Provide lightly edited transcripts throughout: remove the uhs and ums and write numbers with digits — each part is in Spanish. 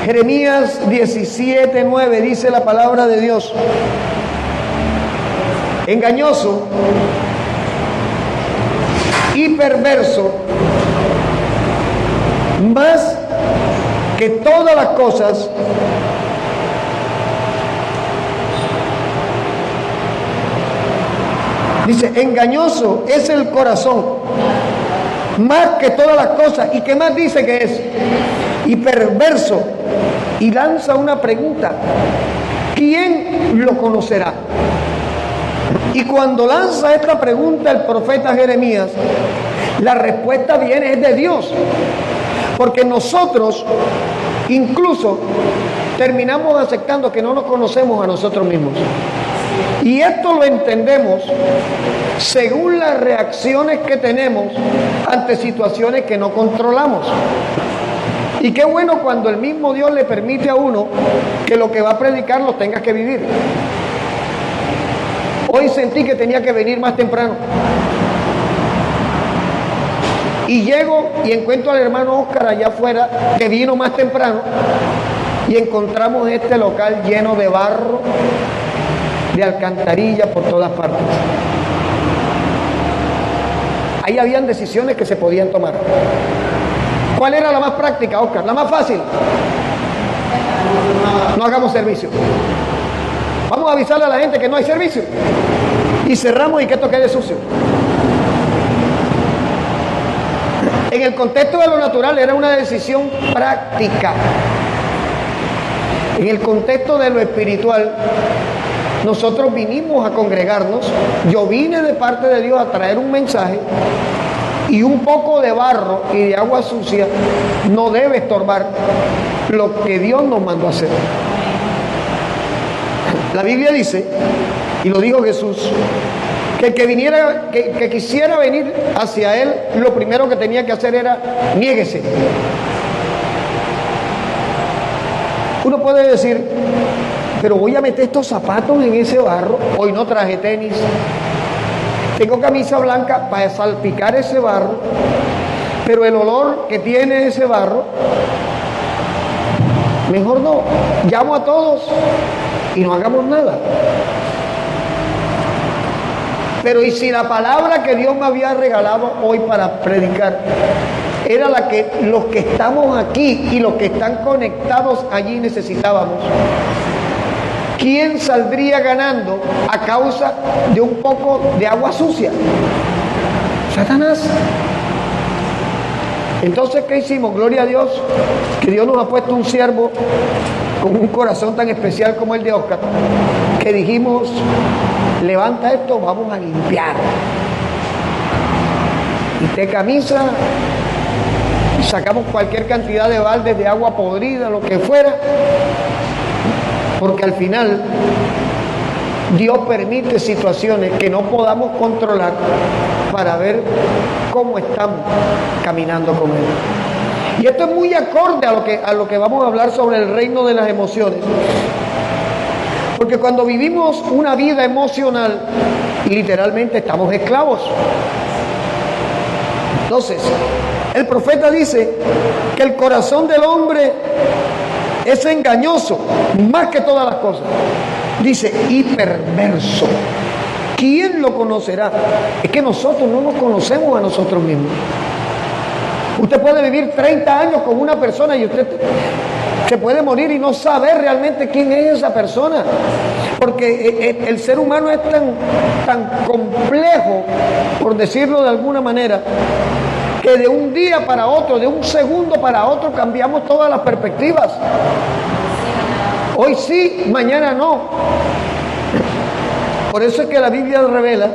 Jeremías 17:9 dice la palabra de Dios: engañoso y perverso más que todas las cosas dice, engañoso es el corazón más que todas las cosas. ¿Y qué más dice que es? Y perverso. Y lanza una pregunta: ¿quién lo conocerá? Y cuando lanza esta pregunta el profeta Jeremías, la respuesta viene es de Dios. Porque nosotros incluso terminamos aceptando que no nos conocemos a nosotros mismos. Y esto lo entendemos según las reacciones que tenemos ante situaciones que no controlamos. Y qué bueno cuando el mismo Dios le permite a uno que lo que va a predicar lo tenga que vivir. Hoy sentí que tenía que venir más temprano. Y llego y encuentro al hermano Oscar allá afuera, que vino más temprano, y encontramos este local lleno de barro, de alcantarilla por todas partes. Ahí habían decisiones que se podían tomar. ¿Cuál era la más práctica, Oscar? La más fácil. No hagamos servicio. Vamos a avisarle a la gente que no hay servicio. Y cerramos y que esto quede sucio. En el contexto de lo natural era una decisión práctica. En el contexto de lo espiritual, nosotros vinimos a congregarnos. Yo vine de parte de Dios a traer un mensaje, y un poco de barro y de agua sucia no debe estorbar lo que Dios nos mandó a hacer. La Biblia dice, y lo dijo Jesús, que el que viniera, que quisiera venir hacia Él, lo primero que tenía que hacer era niéguese. Uno puede decir, pero voy a meter estos zapatos en ese barro. Hoy no traje tenis, tengo camisa blanca para salpicar ese barro, pero el olor que tiene ese barro, mejor no. Llamo a todos y no hagamos nada. Pero ¿y si la palabra que Dios me había regalado hoy para predicar era la que los que estamos aquí y los que están conectados allí necesitábamos? ¿Quién saldría ganando a causa de un poco de agua sucia? Satanás. Entonces, ¿qué hicimos? Gloria a Dios, que Dios nos ha puesto un siervo con un corazón tan especial como el de Oscar, que dijimos, levanta esto, vamos a limpiar. Quité camisa, sacamos cualquier cantidad de baldes de agua podrida, lo que fuera, porque al final Dios permite situaciones que no podamos controlar para ver cómo estamos caminando con Él. Y esto es muy acorde a lo que vamos a hablar sobre el reino de las emociones. Porque cuando vivimos una vida emocional, literalmente estamos esclavos. Entonces, el profeta dice que el corazón del hombre es engañoso, más que todas las cosas. Dice, y perverso. ¿Quién lo conocerá? Es que nosotros no nos conocemos a nosotros mismos. Usted puede vivir 30 años con una persona y usted se puede morir y no saber realmente quién es esa persona. Porque el ser humano es tan complejo, por decirlo de alguna manera, que de un día para otro, de un segundo para otro, cambiamos todas las perspectivas. Hoy sí, mañana no. Por eso es que la Biblia revela,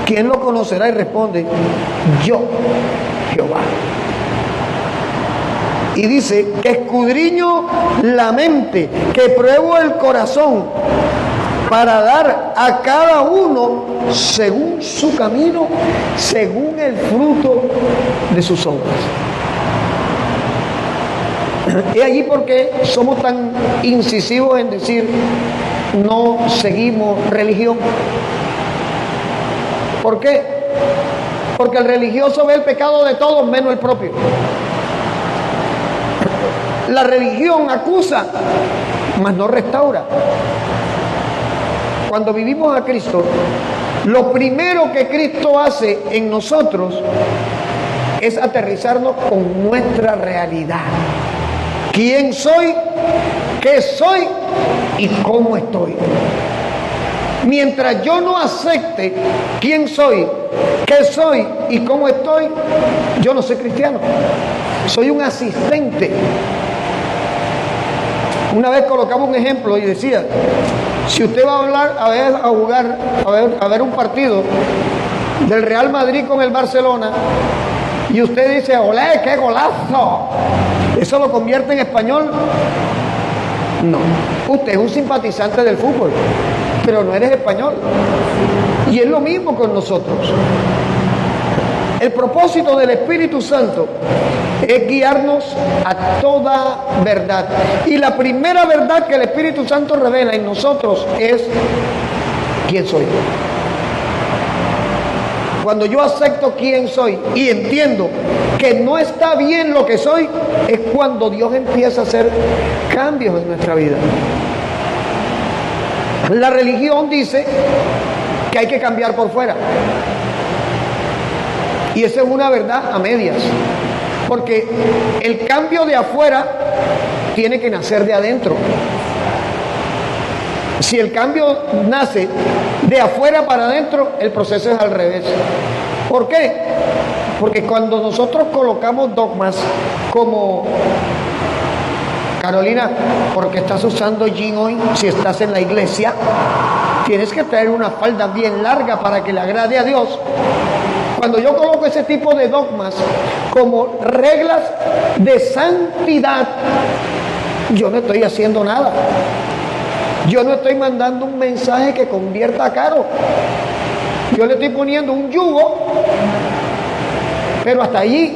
¿quién lo conocerá? Y responde, yo, Jehová. Y dice, que escudriño la mente, que pruebo el corazón, para dar a cada uno según su camino, según el fruto de sus obras. Y allí porque somos tan incisivos en decir, no seguimos religión. ¿Por qué? Porque el religioso ve el pecado de todos menos el propio. La religión acusa, mas no restaura. Cuando vivimos a Cristo, lo primero que Cristo hace en nosotros es aterrizarnos con nuestra realidad. ¿Quién soy? ¿Qué soy? ¿Y cómo estoy? Mientras yo no acepte quién soy, qué soy y cómo estoy, yo no soy cristiano. Soy un asistente. Una vez colocamos un ejemplo y decía, si usted va a hablar, a ver un partido del Real Madrid con el Barcelona y usted dice, olé, qué golazo, ¿eso lo convierte en español? No. Usted es un simpatizante del fútbol, pero no eres español. Y es lo mismo con nosotros. El propósito del Espíritu Santo es guiarnos a toda verdad. Y la primera verdad que el Espíritu Santo revela en nosotros es quién soy. Cuando yo acepto quién soy y entiendo que no está bien lo que soy, es cuando Dios empieza a hacer cambios en nuestra vida. La religión dice que hay que cambiar por fuera. Y esa es una verdad a medias. Porque el cambio de afuera tiene que nacer de adentro. Si el cambio nace de afuera para adentro, el proceso es al revés. ¿Por qué? Porque cuando nosotros colocamos dogmas como, Carolina, ¿por qué estás usando jean hoy si estás en la iglesia? Tienes que traer una falda bien larga para que le agrade a Dios. Cuando yo coloco ese tipo de dogmas como reglas de santidad, yo no estoy haciendo nada. Yo no estoy mandando un mensaje que convierta a Caro. Yo le estoy poniendo un yugo, pero hasta allí.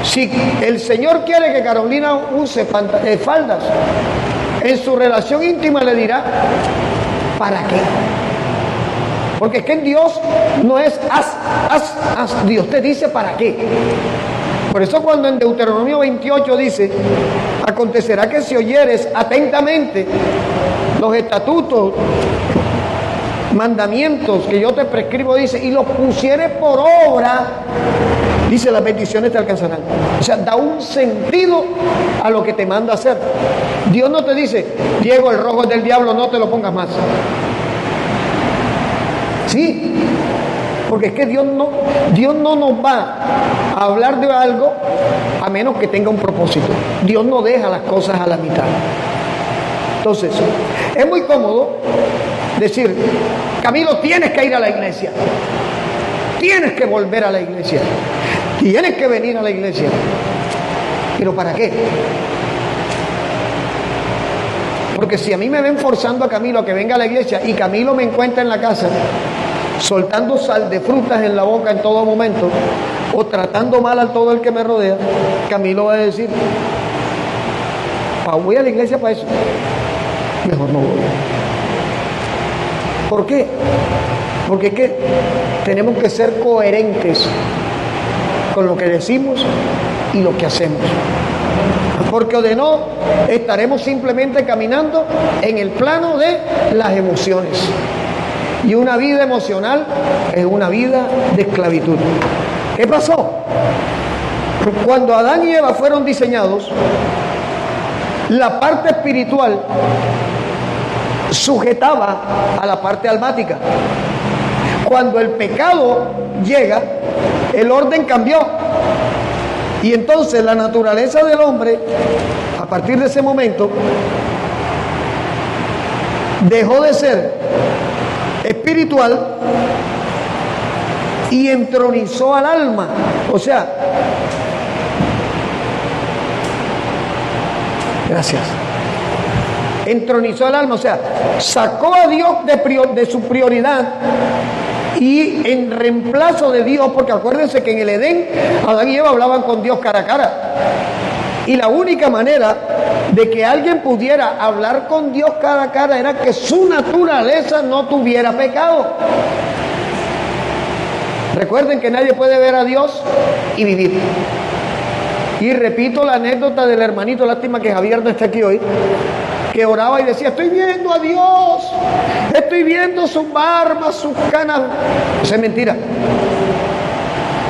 Si el Señor quiere que Carolina use faldas, en su relación íntima le dirá, ¿para qué? Porque es que en Dios no es haz. Dios te dice para qué. Por eso cuando en Deuteronomio 28 dice, acontecerá que si oyeres atentamente los estatutos, mandamientos que yo te prescribo, dice, y los pusieres por obra, dice, las bendiciones te alcanzarán. O sea, da un sentido a lo que te manda hacer. Dios no te dice, Diego, el rojo es del diablo, no te lo pongas más. Sí, porque es que Dios no nos va a hablar de algo a menos que tenga un propósito. Dios no deja las cosas a la mitad. Entonces, es muy cómodo decir, Camilo, tienes que ir a la iglesia, tienes que volver a la iglesia, tienes que venir a la iglesia. ¿Pero para qué? Porque si a mí me ven forzando a Camilo a que venga a la iglesia y Camilo me encuentra en la casa soltando sal de frutas en la boca en todo momento o tratando mal a todo el que me rodea, Camilo va a decir, voy a la iglesia para eso, mejor no voy. ¿Por qué? Porque es que tenemos que ser coherentes con lo que decimos y lo que hacemos. Porque o de no, estaremos simplemente caminando en el plano de las emociones. Y una vida emocional es una vida de esclavitud. ¿Qué pasó? Cuando Adán y Eva fueron diseñados, la parte espiritual sujetaba a la parte almática. Cuando el pecado llega, el orden cambió. Y entonces la naturaleza del hombre, a partir de ese momento, dejó de ser espiritual y entronizó al alma. O sea, gracias. Entronizó al alma, o sea, sacó a Dios de su prioridad y en reemplazo de Dios, porque acuérdense que en el Edén Adán y Eva hablaban con Dios cara a cara. Y la única manera de que alguien pudiera hablar con Dios cara a cara era que su naturaleza no tuviera pecado. Recuerden que nadie puede ver a Dios y vivir. Y repito la anécdota del hermanito, lástima que Javier no está aquí hoy, que oraba y decía, estoy viendo a Dios, estoy viendo sus barbas, sus canas. Eso es mentira.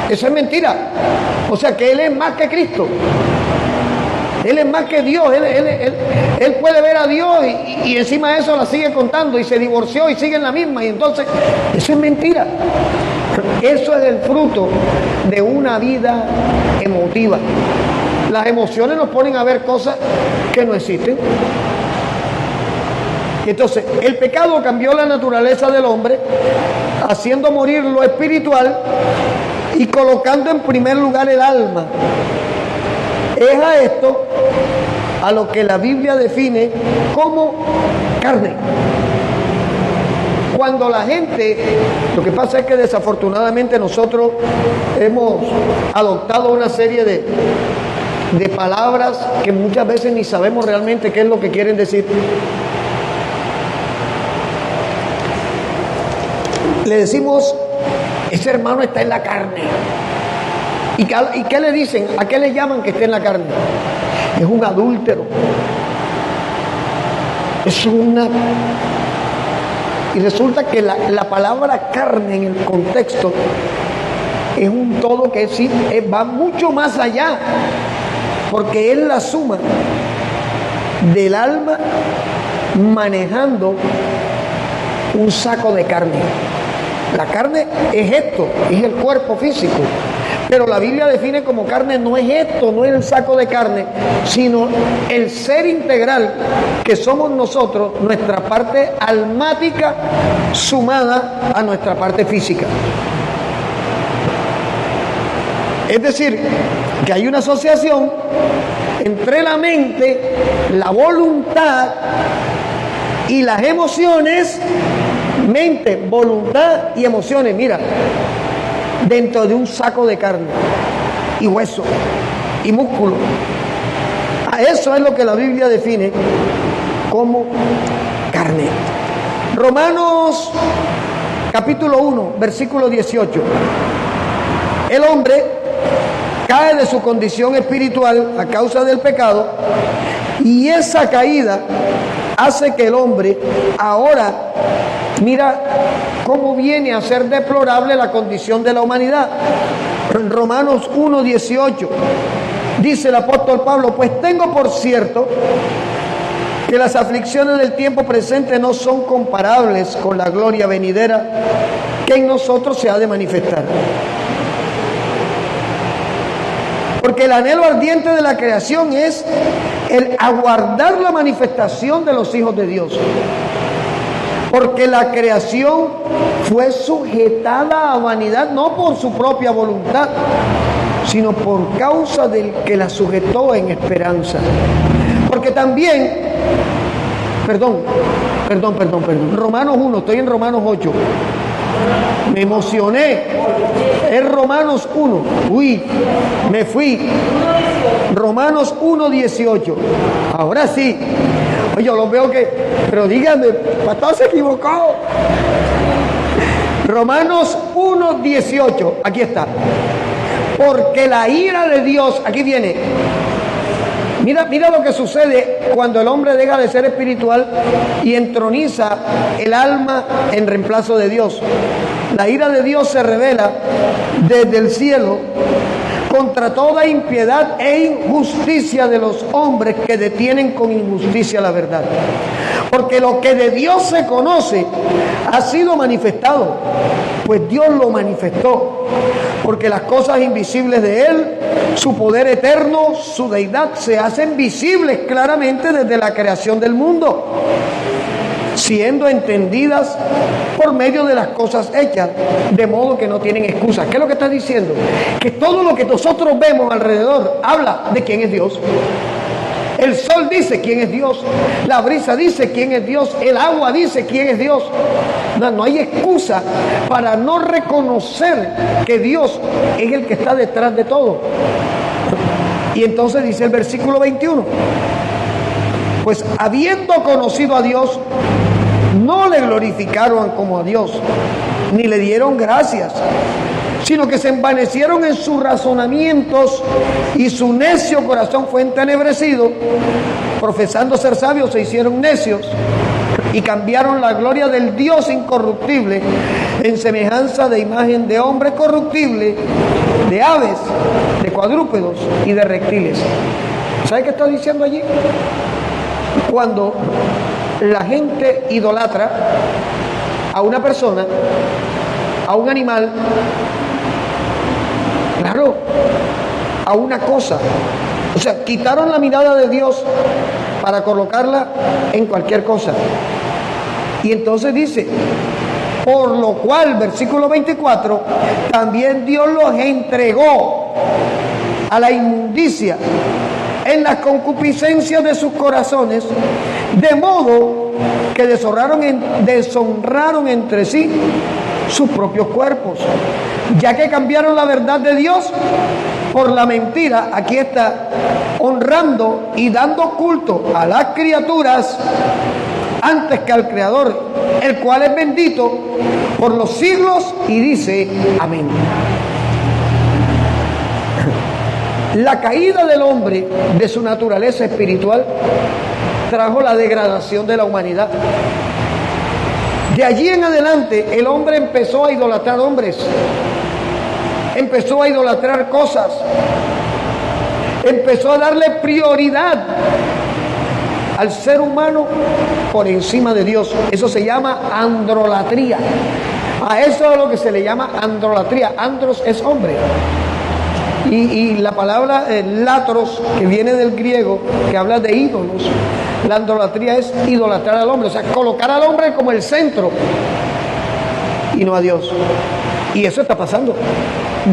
Eso es mentira. O sea que Él es más que Cristo. Él es más que Dios. Él puede ver a Dios y encima de eso la sigue contando y se divorció y sigue en la misma. Y entonces, eso es mentira. Eso es el fruto de una vida emotiva. Las emociones nos ponen a ver cosas que no existen. Entonces, el pecado cambió la naturaleza del hombre, haciendo morir lo espiritual y colocando en primer lugar el alma. Es a esto a lo que la Biblia define como carne. Cuando la gente, lo que pasa es que desafortunadamente nosotros hemos adoptado una serie de palabras que muchas veces ni sabemos realmente qué es lo que quieren decir. Le decimos, ese hermano está en la carne. ¿Y qué le dicen? ¿A qué le llaman que esté en la carne? Es un adúltero. Es una... Y resulta que la palabra carne en el contexto es un todo que sí, va mucho más allá, porque es la suma del alma manejando un saco de carne. La carne es esto, es el cuerpo físico. Pero la Biblia define como carne no es esto, no es el saco de carne, sino el ser integral que somos nosotros, nuestra parte almática sumada a nuestra parte física. Es decir, que hay una asociación entre la mente, la voluntad y las emociones. Mente, voluntad y emociones, mira, dentro de un saco de carne y hueso y músculo. A eso es lo que la Biblia define como carne. Romanos capítulo 1, versículo 18. El hombre cae de su condición espiritual a causa del pecado, y esa caída hace que el hombre ahora, mira cómo viene a ser deplorable la condición de la humanidad. En Romanos 1:18 dice el apóstol Pablo, pues tengo por cierto que las aflicciones del tiempo presente no son comparables con la gloria venidera que en nosotros se ha de manifestar. Porque el anhelo ardiente de la creación es el aguardar la manifestación de los hijos de Dios. Porque la creación fue sujetada a vanidad no por su propia voluntad, sino por causa del que la sujetó en esperanza. Porque también, perdón, Romanos 1, estoy en Romanos 8. Me emocioné. Es Romanos 1. Uy, me fui. Romanos 1:18. Ahora sí. Oye, yo lo veo que... Pero díganme, pastor se equivocó. Romanos 1:18. Aquí está. Porque la ira de Dios, aquí viene. Mira lo que sucede cuando el hombre deja de ser espiritual y entroniza el alma en reemplazo de Dios. La ira de Dios se revela desde el cielo contra toda impiedad e injusticia de los hombres que detienen con injusticia la verdad. Porque lo que de Dios se conoce ha sido manifestado, pues Dios lo manifestó. Porque las cosas invisibles de Él, su poder eterno, su deidad, se hacen visibles claramente desde la creación del mundo, siendo entendidas por medio de las cosas hechas, de modo que no tienen excusa. ¿Qué es lo que está diciendo? Que todo lo que nosotros vemos alrededor habla de quién es Dios. El sol dice quién es Dios, la brisa dice quién es Dios, el agua dice quién es Dios. No hay excusa para no reconocer que Dios es el que está detrás de todo. Y entonces dice el versículo 21, pues habiendo conocido a Dios, no le glorificaron como a Dios, ni le dieron gracias, sino que se envanecieron en sus razonamientos y su necio corazón fue entenebrecido. Profesando ser sabios, se hicieron necios y cambiaron la gloria del Dios incorruptible en semejanza de imagen de hombre corruptible, de aves, de cuadrúpedos y de reptiles. ¿Sabe qué está diciendo allí? Cuando la gente idolatra a una persona, a un animal, claro, a una cosa. O sea, quitaron la mirada de Dios para colocarla en cualquier cosa. Y entonces dice, por lo cual, versículo 24, también Dios los entregó a la inmundicia en las concupiscencias de sus corazones, de modo que deshonraron entre sí sus propios cuerpos, ya que cambiaron la verdad de Dios por la mentira. Aquí está, honrando y dando culto a las criaturas antes que al Creador, el cual es bendito por los siglos, y dice amén. La caída del hombre de su naturaleza espiritual trajo la degradación de la humanidad. De allí en adelante el hombre empezó a idolatrar hombres, empezó a idolatrar cosas, empezó a darle prioridad al ser humano por encima de Dios. Eso se llama androlatría. A eso es lo que se le llama androlatría. Andros es hombre. Y la palabra latros, que viene del griego, que habla de ídolos, la androlatría es idolatrar al hombre, o sea, colocar al hombre como el centro y no a Dios. Y eso está pasando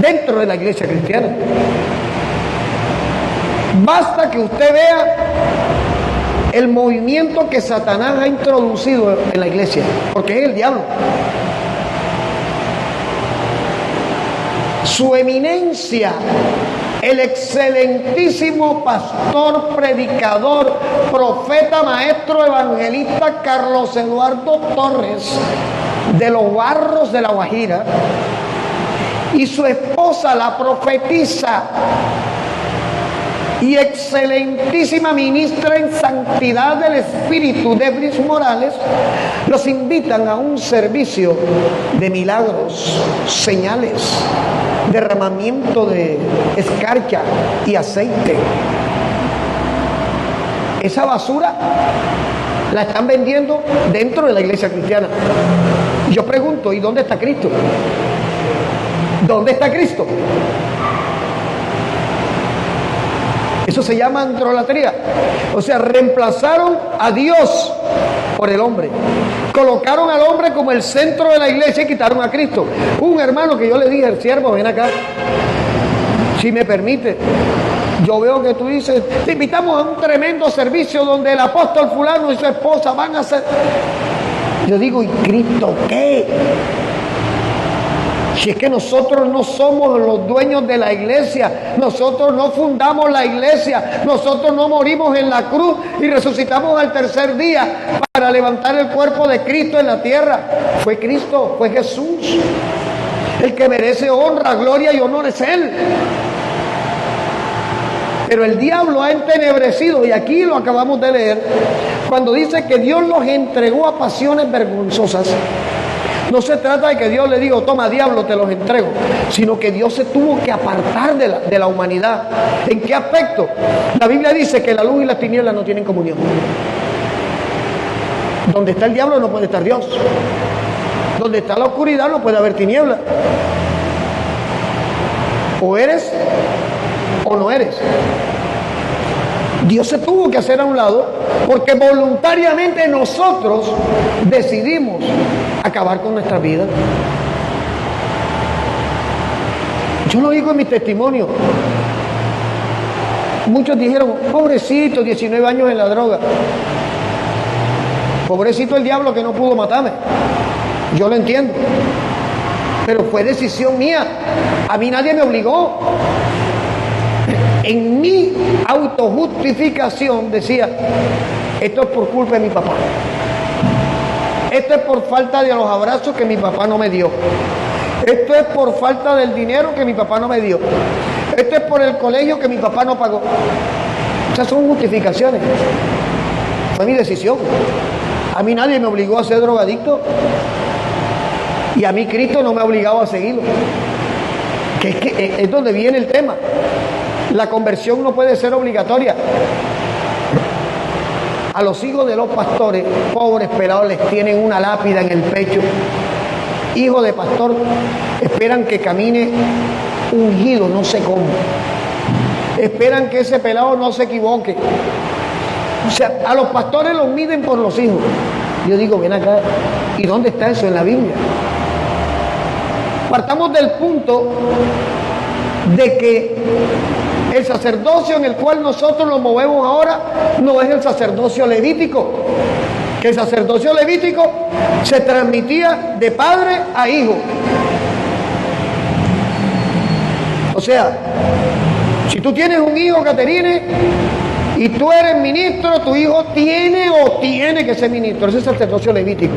dentro de la iglesia cristiana. Basta que usted vea el movimiento que Satanás ha introducido en la iglesia, porque es el diablo. Su eminencia, el excelentísimo pastor, predicador, profeta, maestro, evangelista Carlos Eduardo Torres, de los Barros de La Guajira, y su esposa, la profetisa y excelentísima ministra en santidad del Espíritu, Debris Morales, los invitan a un servicio de milagros, señales, derramamiento de escarcha y aceite. Esa basura la están vendiendo dentro de la iglesia cristiana. Yo pregunto, ¿y dónde está Cristo? ¿Dónde está Cristo? Eso se llama androlatría. O sea, reemplazaron a Dios por el hombre. Colocaron al hombre como el centro de la iglesia y quitaron a Cristo. Un hermano que yo le dije, el siervo, ven acá, si me permite. Yo veo que tú dices, te invitamos a un tremendo servicio donde el apóstol fulano y su esposa van a hacer. Yo digo, ¿y Cristo qué? Si es que nosotros no somos los dueños de la iglesia, nosotros no fundamos la iglesia, nosotros no morimos en la cruz y resucitamos al tercer día para levantar el cuerpo de Cristo en la tierra. Fue Cristo, fue Jesús. El que merece honra, gloria y honor es Él. Pero el diablo ha entenebrecido, y aquí lo acabamos de leer, cuando dice que Dios los entregó a pasiones vergonzosas. No se trata de que Dios le diga, toma diablo, te los entrego, sino que Dios se tuvo que apartar de la humanidad. ¿En qué aspecto? La Biblia dice que la luz y las tinieblas no tienen comunión. Donde está el diablo no puede estar Dios. Donde está la oscuridad no puede haber tinieblas. O eres o no eres. Dios se tuvo que hacer a un lado porque voluntariamente nosotros decidimos acabar con nuestra vida. Yo lo digo en mi testimonio. Muchos dijeron, pobrecito, 19 años en la droga. Pobrecito el diablo que no pudo matarme. Yo lo entiendo. Pero fue decisión mía. A mí nadie me obligó. En mi autojustificación decía, esto es por culpa de mi papá. Esto es por falta de los abrazos que mi papá no me dio. Esto es por falta del dinero que mi papá no me dio. Esto es por el colegio que mi papá no pagó. Esas son justificaciones. Fue mi decisión. A mí nadie me obligó a ser drogadicto. Y a mí Cristo no me ha obligado a seguirlo. Que es donde viene el tema. La conversión no puede ser obligatoria. A los hijos de los pastores, pobres pelados, les tienen una lápida en el pecho. Hijo de pastor, esperan que camine ungido, no sé cómo. Esperan que ese pelado no se equivoque. O sea, a los pastores los miden por los hijos. Yo digo, ven acá, ¿y dónde está eso en la Biblia? Partamos del punto de que el sacerdocio en el cual nosotros nos movemos ahora no es el sacerdocio levítico. Que el sacerdocio levítico se transmitía de padre a hijo. O sea, si tú tienes un hijo, Caterine, y tú eres ministro, tu hijo tiene que ser ministro. Ese es el sacerdocio levítico.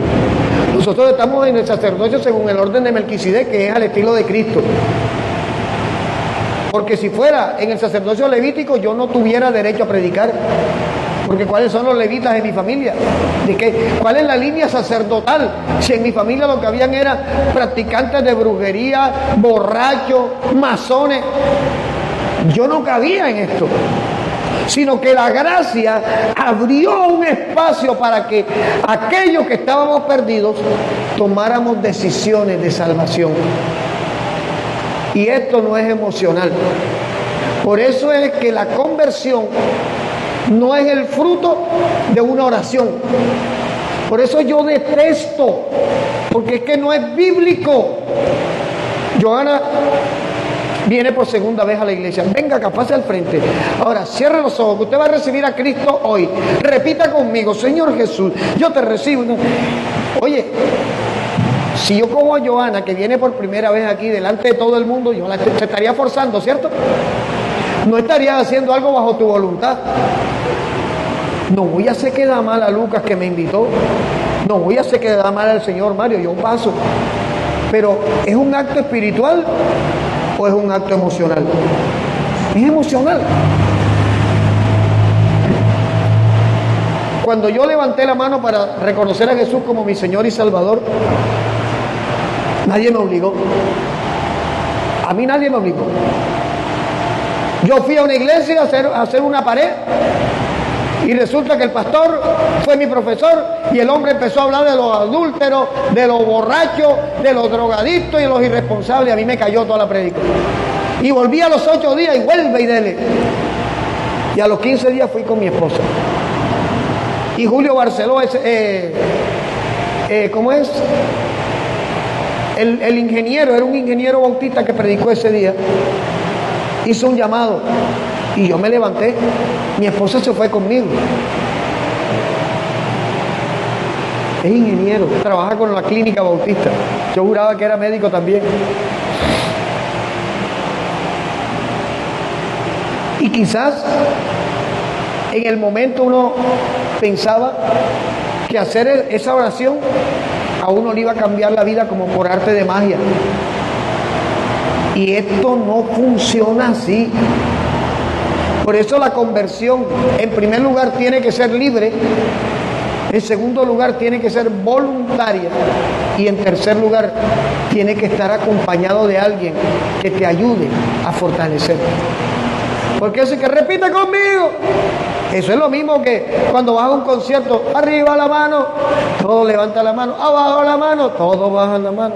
Nosotros estamos en el sacerdocio según el orden de Melquisedec, que es al estilo de Cristo. Porque si fuera en el sacerdocio levítico, yo no tuviera derecho a predicar. Porque ¿cuáles son los levitas en mi familia? ¿De qué? ¿Cuál es la línea sacerdotal? Si en mi familia lo que habían eran practicantes de brujería, borrachos, masones. Yo no cabía en esto, sino que la gracia abrió un espacio para que aquellos que estábamos perdidos tomáramos decisiones de salvación. Y esto no es emocional. Por eso es que la conversión no es el fruto de una oración. Por eso yo detesto, porque es que no es bíblico. Johanna viene por segunda vez a la iglesia. Venga acá, pase al frente. Ahora, cierre los ojos, que usted va a recibir a Cristo hoy. Repita conmigo: Señor Jesús, yo te recibo. Oye, si yo cojo a Johanna, que viene por primera vez aquí delante de todo el mundo, yo te estaría forzando, ¿cierto? No estarías haciendo algo bajo tu voluntad. No voy a hacer quedar mal a Lucas, que me invitó. No voy a hacer quedar mal al señor Mario, yo paso. Pero ¿es un acto espiritual o es un acto emocional? Es emocional. Cuando yo levanté la mano para reconocer a Jesús como mi Señor y Salvador, nadie me obligó. A mí nadie me obligó. Yo fui a una iglesia a hacer una pared y resulta que el pastor fue mi profesor y el hombre empezó a hablar de los adúlteros, de los borrachos, de los drogadictos y de los irresponsables. A mí me cayó toda la prédica. Y volví a los 8 días y vuelve y dele. Y a los 15 días fui con mi esposa. Y Julio Barceló, ¿cómo es? El ingeniero, era un ingeniero bautista que predicó ese día. Hizo un llamado y yo me levanté. Mi esposa se fue conmigo. Es ingeniero, trabaja con la clínica bautista. Yo juraba que era médico también. Y quizás en el momento uno pensaba que hacer esa oración a uno le iba a cambiar la vida como por arte de magia. Y esto no funciona así. Por eso la conversión, en primer lugar, tiene que ser libre. En segundo lugar, tiene que ser voluntaria. Y en tercer lugar, tiene que estar acompañado de alguien que te ayude a fortalecer. Porque eso es que repita conmigo. Eso es lo mismo que cuando vas a un concierto: arriba la mano, todos levantan la mano; abajo la mano, todos bajan la mano;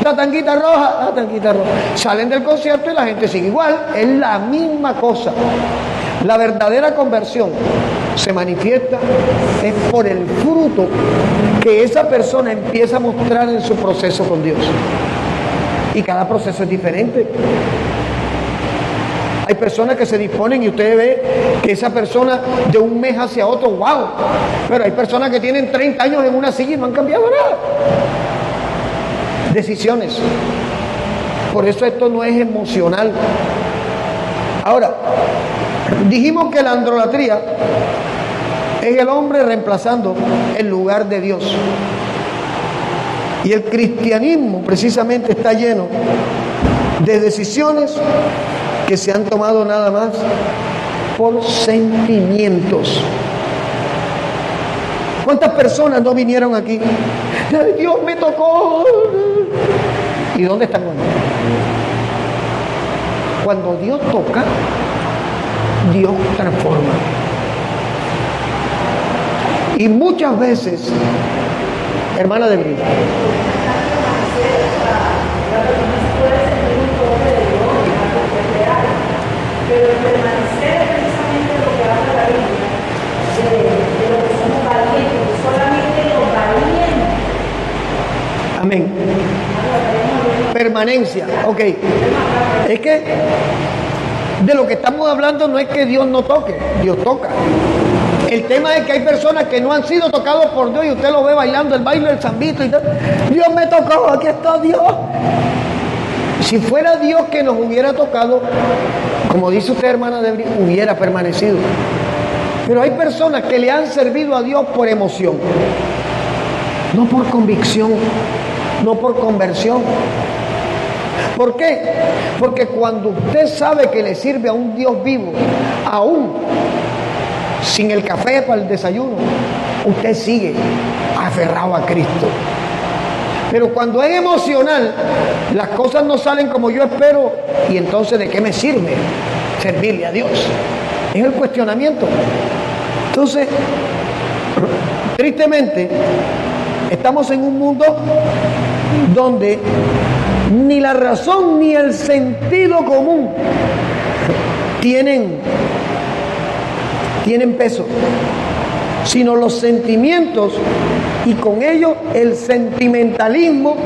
la tanguita roja, la tanguita roja. Salen del concierto y la gente sigue igual. Es la misma cosa. La verdadera conversión se manifiesta es por el fruto que esa persona empieza a mostrar en su proceso con Dios. Y cada proceso es diferente. Hay personas que se disponen y usted ve que esa persona de un mes hacia otro, wow. Pero hay personas que tienen 30 años en una silla y no han cambiado nada. Decisiones. Por eso esto no es emocional. Ahora, dijimos que la androlatría es el hombre reemplazando el lugar de Dios. Y el cristianismo precisamente está lleno de decisiones que se han tomado nada más por sentimientos. ¿Cuántas personas no vinieron aquí? ¡Ay, Dios me tocó! ¿Y dónde están hoy? Cuando Dios toca, Dios transforma. Y muchas veces, hermana de Brito, pero el permanecer es precisamente lo que habla la Biblia, de lo que somos valientes, solamente los valientes. amén. Permanencia, ok. Es que de lo que estamos hablando no es que Dios no toque, Dios toca. El tema es que hay personas que no han sido tocados por Dios y usted lo ve bailando el baile del zambito y tal. Dios me tocó, aquí está Dios. Si fuera Dios que nos hubiera tocado, como dice usted, hermana de Brito, hubiera permanecido. Pero hay personas que le han servido a Dios por emoción, no por convicción, no por conversión. ¿Por qué? Porque cuando usted sabe que le sirve a un Dios vivo, aún sin el café para el desayuno, usted sigue aferrado a Cristo. Pero cuando es emocional, las cosas no salen como yo espero, y entonces ¿de qué me sirve servirle a Dios? Es el cuestionamiento. Entonces, tristemente, estamos en un mundo donde ni la razón ni el sentido común tienen peso, sino los sentimientos, y con ello el sentimentalismo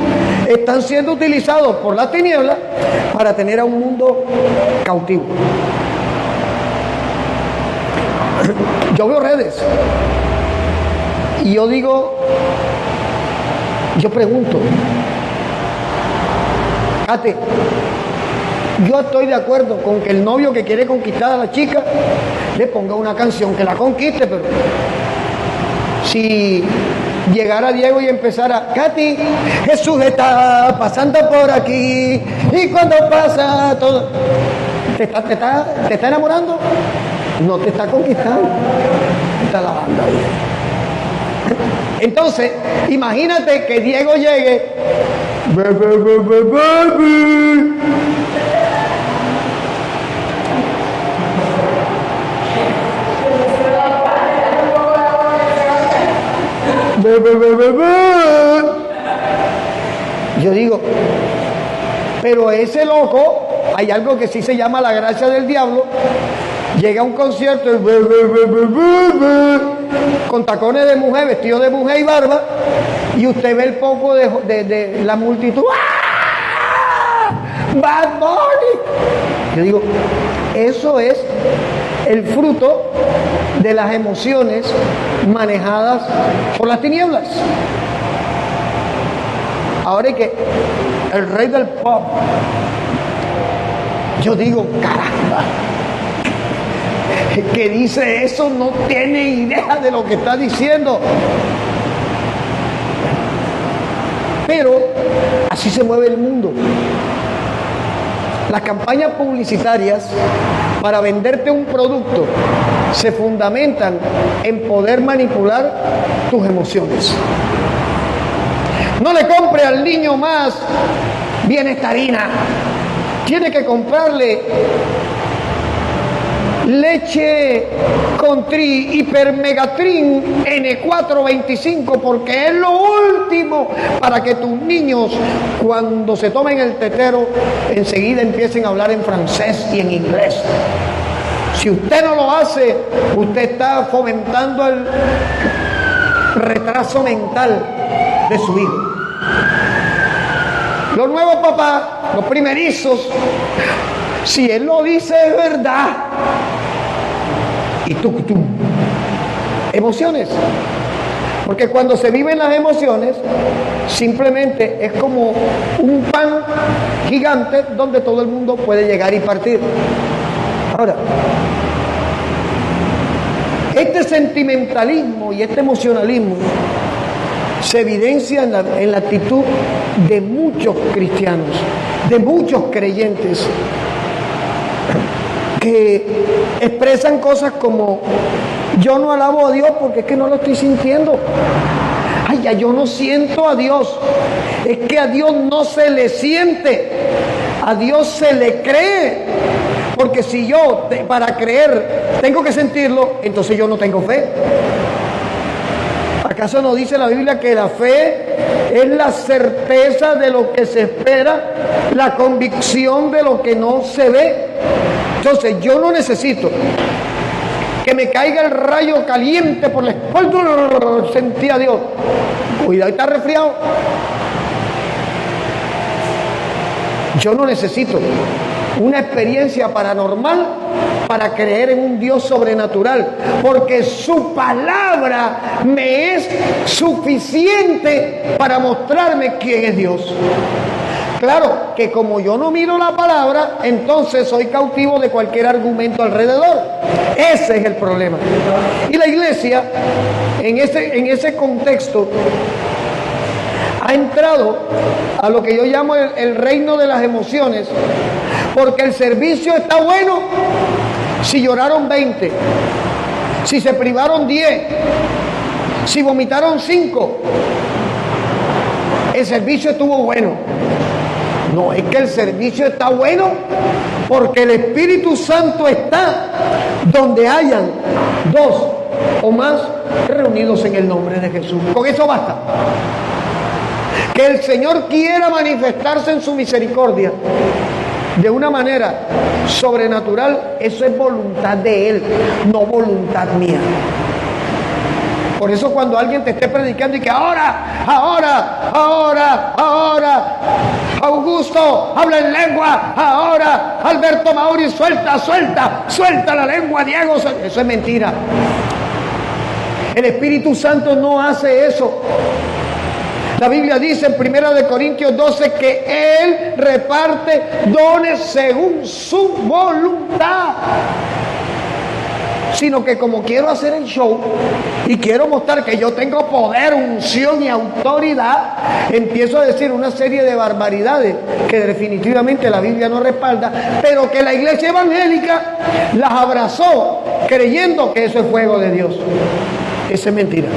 están siendo utilizados por las tinieblas para tener a un mundo cautivo. Yo veo redes y yo pregunto, Kate, yo estoy de acuerdo con que el novio que quiere conquistar a la chica le ponga una canción que la conquiste, pero si llegara Diego y empezara, Katy, Jesús está pasando por aquí, y cuando pasa todo, ¿te está enamorando? No te está conquistando, está lavando ahí. Entonces, imagínate que Diego llegue, yo digo, pero ese loco, hay algo que sí se llama la gracia del diablo, llega a un concierto y con tacones de mujer, vestido de mujer y barba, y usted ve el poco de la multitud. ¡Ah! ¡Bad Bunny! Yo digo, eso es el fruto de las emociones manejadas por las tinieblas. Ahora es que el rey del pop, yo digo, caramba, que dice eso no tiene idea de lo que está diciendo. Pero así se mueve el mundo. Las campañas publicitarias para venderte un producto se fundamentan en poder manipular tus emociones. No le compre al niño más bienestarina. Tiene que comprarle leche Contri Hipermegatrin N425, porque es lo último para que tus niños, cuando se tomen el tetero, enseguida empiecen a hablar en francés y en inglés. Si usted no lo hace, usted está fomentando el retraso mental de su hijo. Los nuevos papás, los primerizos, si él lo dice es verdad. Y tú, emociones. Porque cuando se viven las emociones, simplemente es como un pan gigante donde todo el mundo puede llegar y partir. Ahora, este sentimentalismo y este emocionalismo se evidencia en la actitud de muchos cristianos, de muchos creyentes, que expresan cosas como: yo no alabo a Dios porque es que no lo estoy sintiendo. Ay, ya yo no siento a Dios. Es que a Dios no se le siente, a Dios se le cree. Porque si yo para creer tengo que sentirlo, entonces yo no tengo fe. ¿Acaso no dice la Biblia que la fe es la certeza de lo que se espera, la convicción de lo que no se ve? Entonces yo no necesito que me caiga el rayo caliente por la espalda, sentí a Dios. Cuidado, está resfriado. Yo no necesito una experiencia paranormal para creer en un Dios sobrenatural, porque su palabra me es suficiente para mostrarme quién es Dios. Claro que como yo no miro la palabra, entonces soy cautivo de cualquier argumento alrededor. Ese es el problema. Y la iglesia, en ese contexto, ha entrado a lo que yo llamo el reino de las emociones, porque el servicio está bueno si lloraron 20, si se privaron 10, si vomitaron 5. El servicio estuvo bueno. No, es que el servicio está bueno porque el Espíritu Santo está donde hayan 2 o más reunidos en el nombre de Jesús. Con eso basta. Que el Señor quiera manifestarse en su misericordia de una manera sobrenatural, eso es voluntad de Él, no voluntad mía. Por eso cuando alguien te esté predicando y que ahora, Augusto, habla en lengua, ahora, Alberto Mauri, suelta la lengua, Diego, eso es mentira. El Espíritu Santo no hace eso. La Biblia dice en 1 Corintios 12 que Él reparte dones según su voluntad. Sino que como quiero hacer el show y quiero mostrar que yo tengo poder, unción y autoridad, empiezo a decir una serie de barbaridades que definitivamente la Biblia no respalda, pero que la iglesia evangélica las abrazó creyendo que eso es fuego de Dios. Eso es mentira.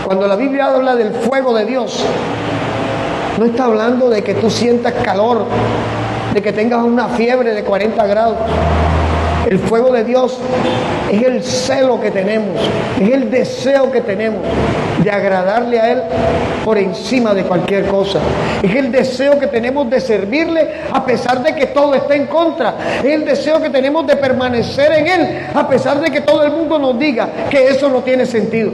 Cuando la Biblia habla del fuego de Dios, no está hablando de que tú sientas calor, de que tengas una fiebre de 40 grados. El fuego de Dios es el celo que tenemos, es el deseo que tenemos de agradarle a Él por encima de cualquier cosa. Es el deseo que tenemos de servirle a pesar de que todo está en contra. Es el deseo que tenemos de permanecer en Él a pesar de que todo el mundo nos diga que eso no tiene sentido.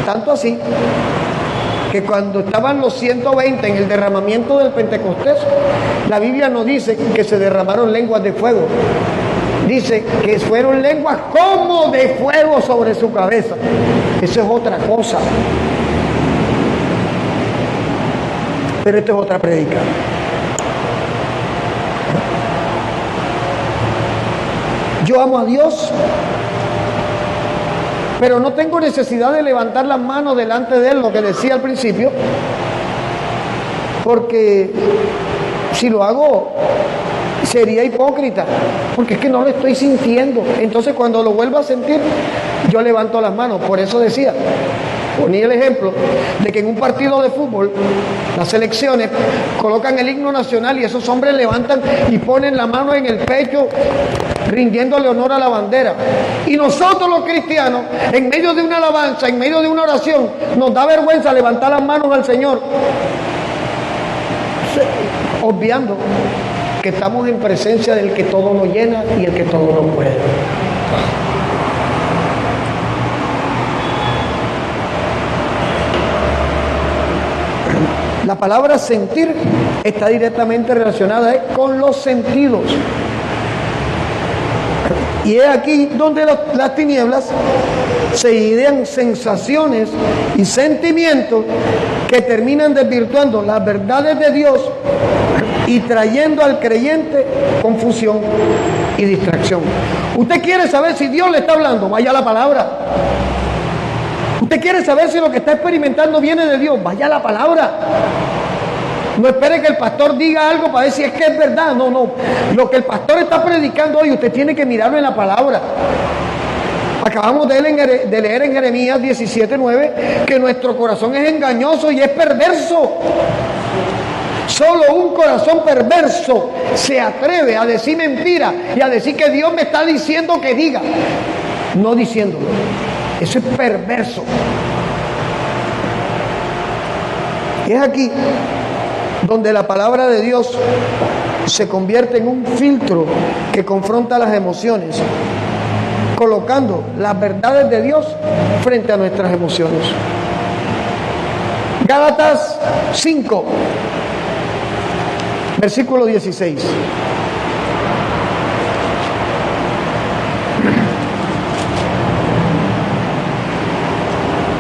Tanto así que cuando estaban los 120 en el derramamiento del Pentecostés, la Biblia no dice que se derramaron lenguas de fuego. Dice que fueron lenguas como de fuego sobre su cabeza. Eso es otra cosa. Pero esto es otra prédica. Yo amo a Dios, pero no tengo necesidad de levantar las manos delante de Él, lo que decía al principio, porque si lo hago sería hipócrita, porque es que no lo estoy sintiendo. Entonces cuando lo vuelvo a sentir, yo levanto las manos. Por eso decía, ponía el ejemplo de que en un partido de fútbol, las selecciones colocan el himno nacional y esos hombres levantan y ponen la mano en el pecho, rindiéndole honor a la bandera. Y nosotros los cristianos, en medio de una alabanza, en medio de una oración, nos da vergüenza levantar las manos al Señor, obviando que estamos en presencia del que todo lo llena y el que todo lo puede. La palabra sentir está directamente relacionada con los sentidos. Y es aquí donde las tinieblas se idean sensaciones y sentimientos que terminan desvirtuando las verdades de Dios y trayendo al creyente confusión y distracción. Usted quiere saber si Dios le está hablando, vaya a la palabra. Usted quiere saber si lo que está experimentando viene de Dios, vaya a la palabra. No espere que el pastor diga algo para ver si es que es verdad. No, no. Lo que el pastor está predicando hoy, usted tiene que mirarlo en la palabra. Acabamos de leer en Jeremías 17:9 que nuestro corazón es engañoso y es perverso. Solo un corazón perverso se atreve a decir mentira y a decir que Dios me está diciendo que diga, no diciéndolo. Eso es perverso. Y es aquí donde la palabra de Dios se convierte en un filtro que confronta las emociones, colocando las verdades de Dios frente a nuestras emociones. Gálatas 5, versículo 16.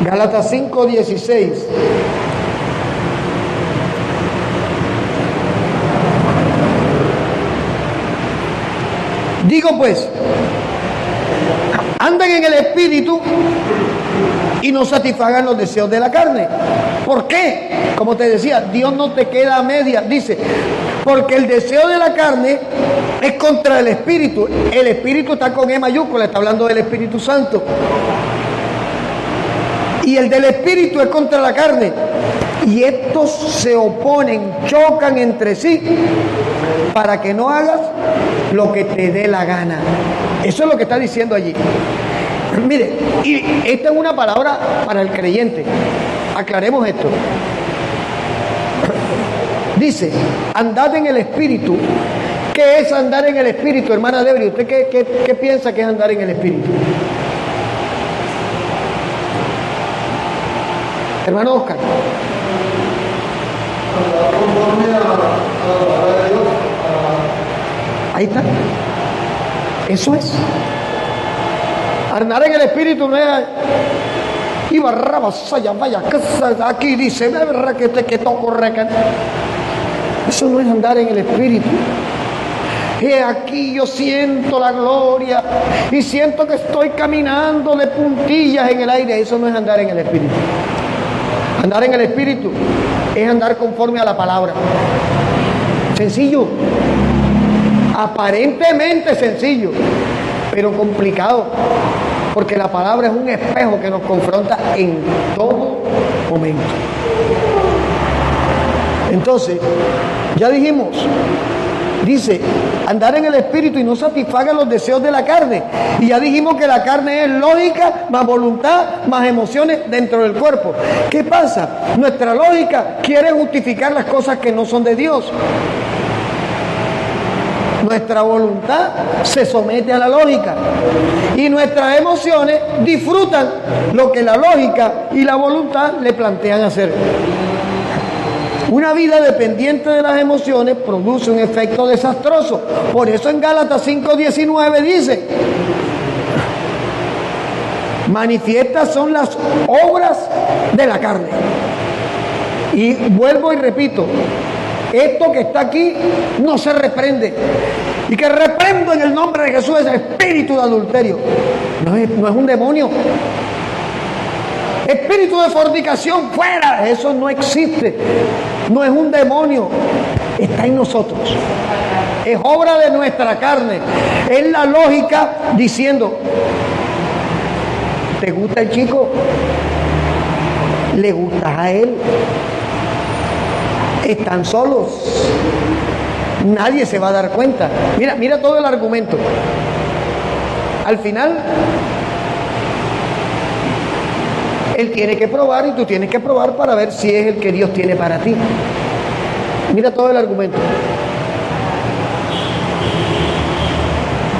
Gálatas 5, 16. Digo pues, anden en el Espíritu y no satisfagan los deseos de la carne. ¿Por qué? Como te decía, Dios no te queda a medias. Dice, porque el deseo de la carne es contra el Espíritu. El Espíritu está con E mayúscula, está hablando del Espíritu Santo. Y el del Espíritu es contra la carne. Y estos se oponen, chocan entre sí, para que no hagas lo que te dé la gana. Eso es lo que está diciendo allí. Mire, y esta es una palabra para el creyente. Aclaremos esto. Dice, andad en el Espíritu. ¿Qué es andar en el Espíritu, hermana Debri? ¿Usted qué piensa que es andar en el Espíritu? Hermano Oscar. Ahí está. Eso es. Andar en el Espíritu no es. Y barrabasaya, vaya, aquí dice, verdad que toco reca. Eso no es andar en el Espíritu. Y aquí yo siento la gloria y siento que estoy caminando de puntillas en el aire. Eso no es andar en el Espíritu. Andar en el Espíritu es andar conforme a la palabra. Sencillo. Aparentemente sencillo, pero complicado, porque la palabra es un espejo que nos confronta en todo momento. Entonces, ya dijimos, dice, andar en el Espíritu y no satisfaga los deseos de la carne. Y ya dijimos que la carne es lógica, más voluntad, más emociones dentro del cuerpo. ¿Qué pasa? Nuestra lógica quiere justificar las cosas que no son de Dios. Nuestra voluntad se somete a la lógica y nuestras emociones disfrutan lo que la lógica y la voluntad le plantean hacer. Una vida dependiente de las emociones produce un efecto desastroso. Por eso en Gálatas 5:19 dice, manifiestas son las obras de la carne. Y vuelvo y repito, esto que está aquí no se reprende. Y que reprendo en el nombre de Jesús ese espíritu de adulterio. No es un demonio. Espíritu de fornicación, fuera. Eso no existe. No es un demonio. Está en nosotros. Es obra de nuestra carne. Es la lógica diciendo, ¿te gusta el chico? ¿Le gustas a él? Están solos. Nadie se va a dar cuenta. Mira todo el argumento. Al final, él tiene que probar y tú tienes que probar para ver si es el que Dios tiene para ti. Mira todo el argumento.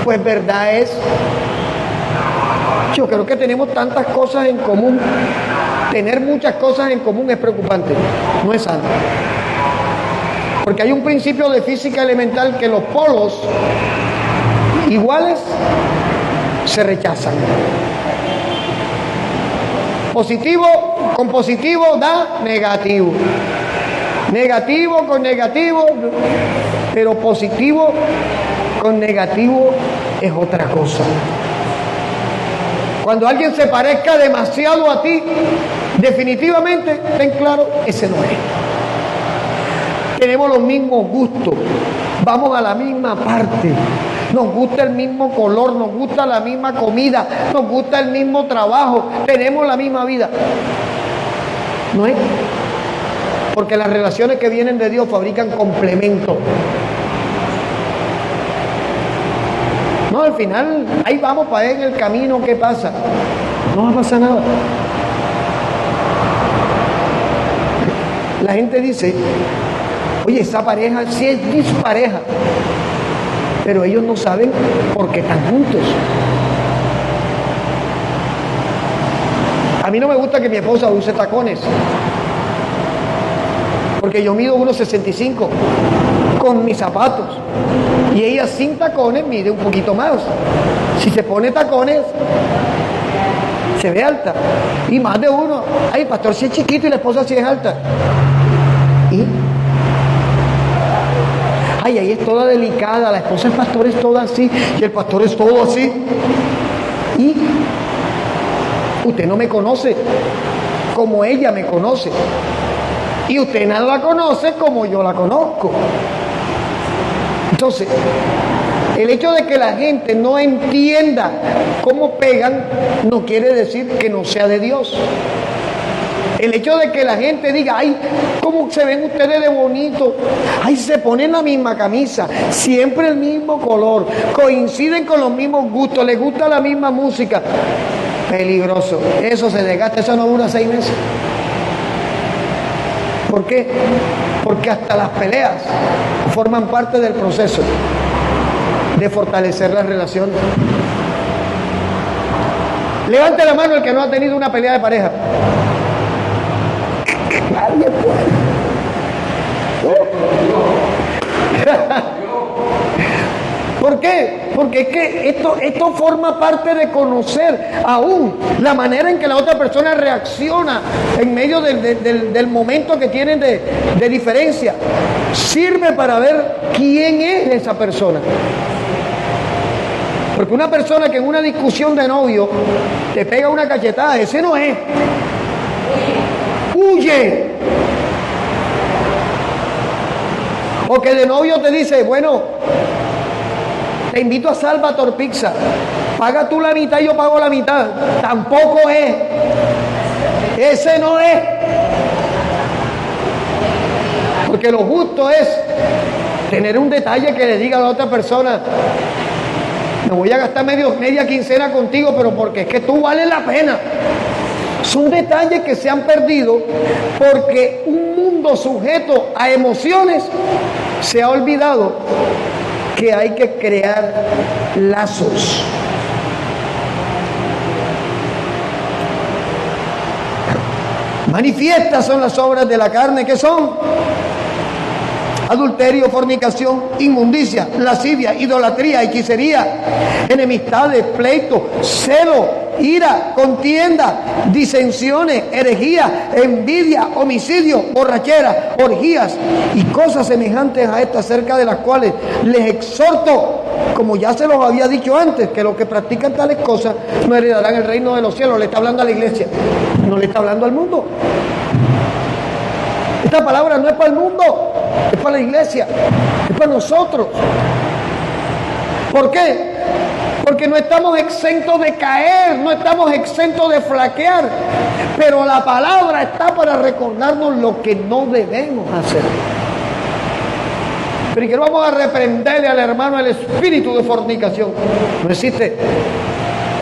Pues verdad es, yo creo que tenemos tantas cosas en común. Tener muchas cosas en común es preocupante, no es sano. Porque hay un principio de física elemental que los polos iguales se rechazan. Positivo con positivo da negativo. Negativo con negativo, pero positivo con negativo es otra cosa. Cuando alguien se parezca demasiado a ti, definitivamente, ten claro, ese no es. Tenemos los mismos gustos, vamos a la misma parte, nos gusta el mismo color, nos gusta la misma comida, nos gusta el mismo trabajo, tenemos la misma vida. No es, porque las relaciones que vienen de Dios fabrican complementos. No, al final, ahí vamos para ver en el camino, ¿qué pasa? No va a pasar nada. La gente dice, oye, esa pareja sí es dispareja, pero ellos no saben por qué están juntos. A mí no me gusta que mi esposa use tacones, porque yo mido 1,65 con mis zapatos, y ella sin tacones mide un poquito más. Si se pone tacones, se ve alta. Y más de uno, ay, el pastor sí es chiquito y la esposa sí es alta. ¿Y? Ay, ahí es toda delicada, la esposa del pastor es toda así, y el pastor es todo así. Y usted no me conoce como ella me conoce. Y usted no la conoce como yo la conozco. Entonces, el hecho de que la gente no entienda cómo pegan no quiere decir que no sea de Dios. El hecho de que la gente diga, ay, ¿cómo se ven ustedes de bonito? Ay, se ponen la misma camisa, siempre el mismo color, coinciden con los mismos gustos, les gusta la misma música. Peligroso. Eso se desgasta, eso no dura 6 meses. ¿Por qué? Porque hasta las peleas forman parte del proceso de fortalecer las relaciones. Levante la mano el que no ha tenido una pelea de pareja. Nadie puede. ¿Por qué? Porque es que esto forma parte de conocer aún la manera en que la otra persona reacciona en medio del momento que tienen de diferencia. Sirve para ver quién es esa persona. Porque una persona que en una discusión de novio te pega una cachetada, ese no es. Huye. O que de novio te dice, bueno, te invito a Salvatore Pizza, paga tú la mitad y yo pago la mitad. Tampoco es. Ese no es. Porque lo justo es tener un detalle que le diga a la otra persona, me voy a gastar media quincena contigo, pero porque es que tú vales la pena. Son detalles que se han perdido porque un mundo sujeto a emociones se ha olvidado que hay que crear lazos. Manifiestas son las obras de la carne, que son adulterio, fornicación, inmundicia, lascivia, idolatría, hechicería, enemistades, pleitos, celo, ira, contienda, disensiones, herejía, envidia, homicidio, borrachera, orgías y cosas semejantes a estas, acerca de las cuales les exhorto, como ya se los había dicho antes, que los que practican tales cosas no heredarán el reino de los cielos. Le está hablando a la iglesia, no le está hablando al mundo. Esta palabra no es para el mundo, es para la iglesia, es para nosotros. ¿Por qué? Porque no estamos exentos de caer, no estamos exentos de flaquear, pero la palabra está para recordarnos lo que no debemos hacer. Pero que no vamos a reprenderle al hermano el espíritu de fornicación. No existe.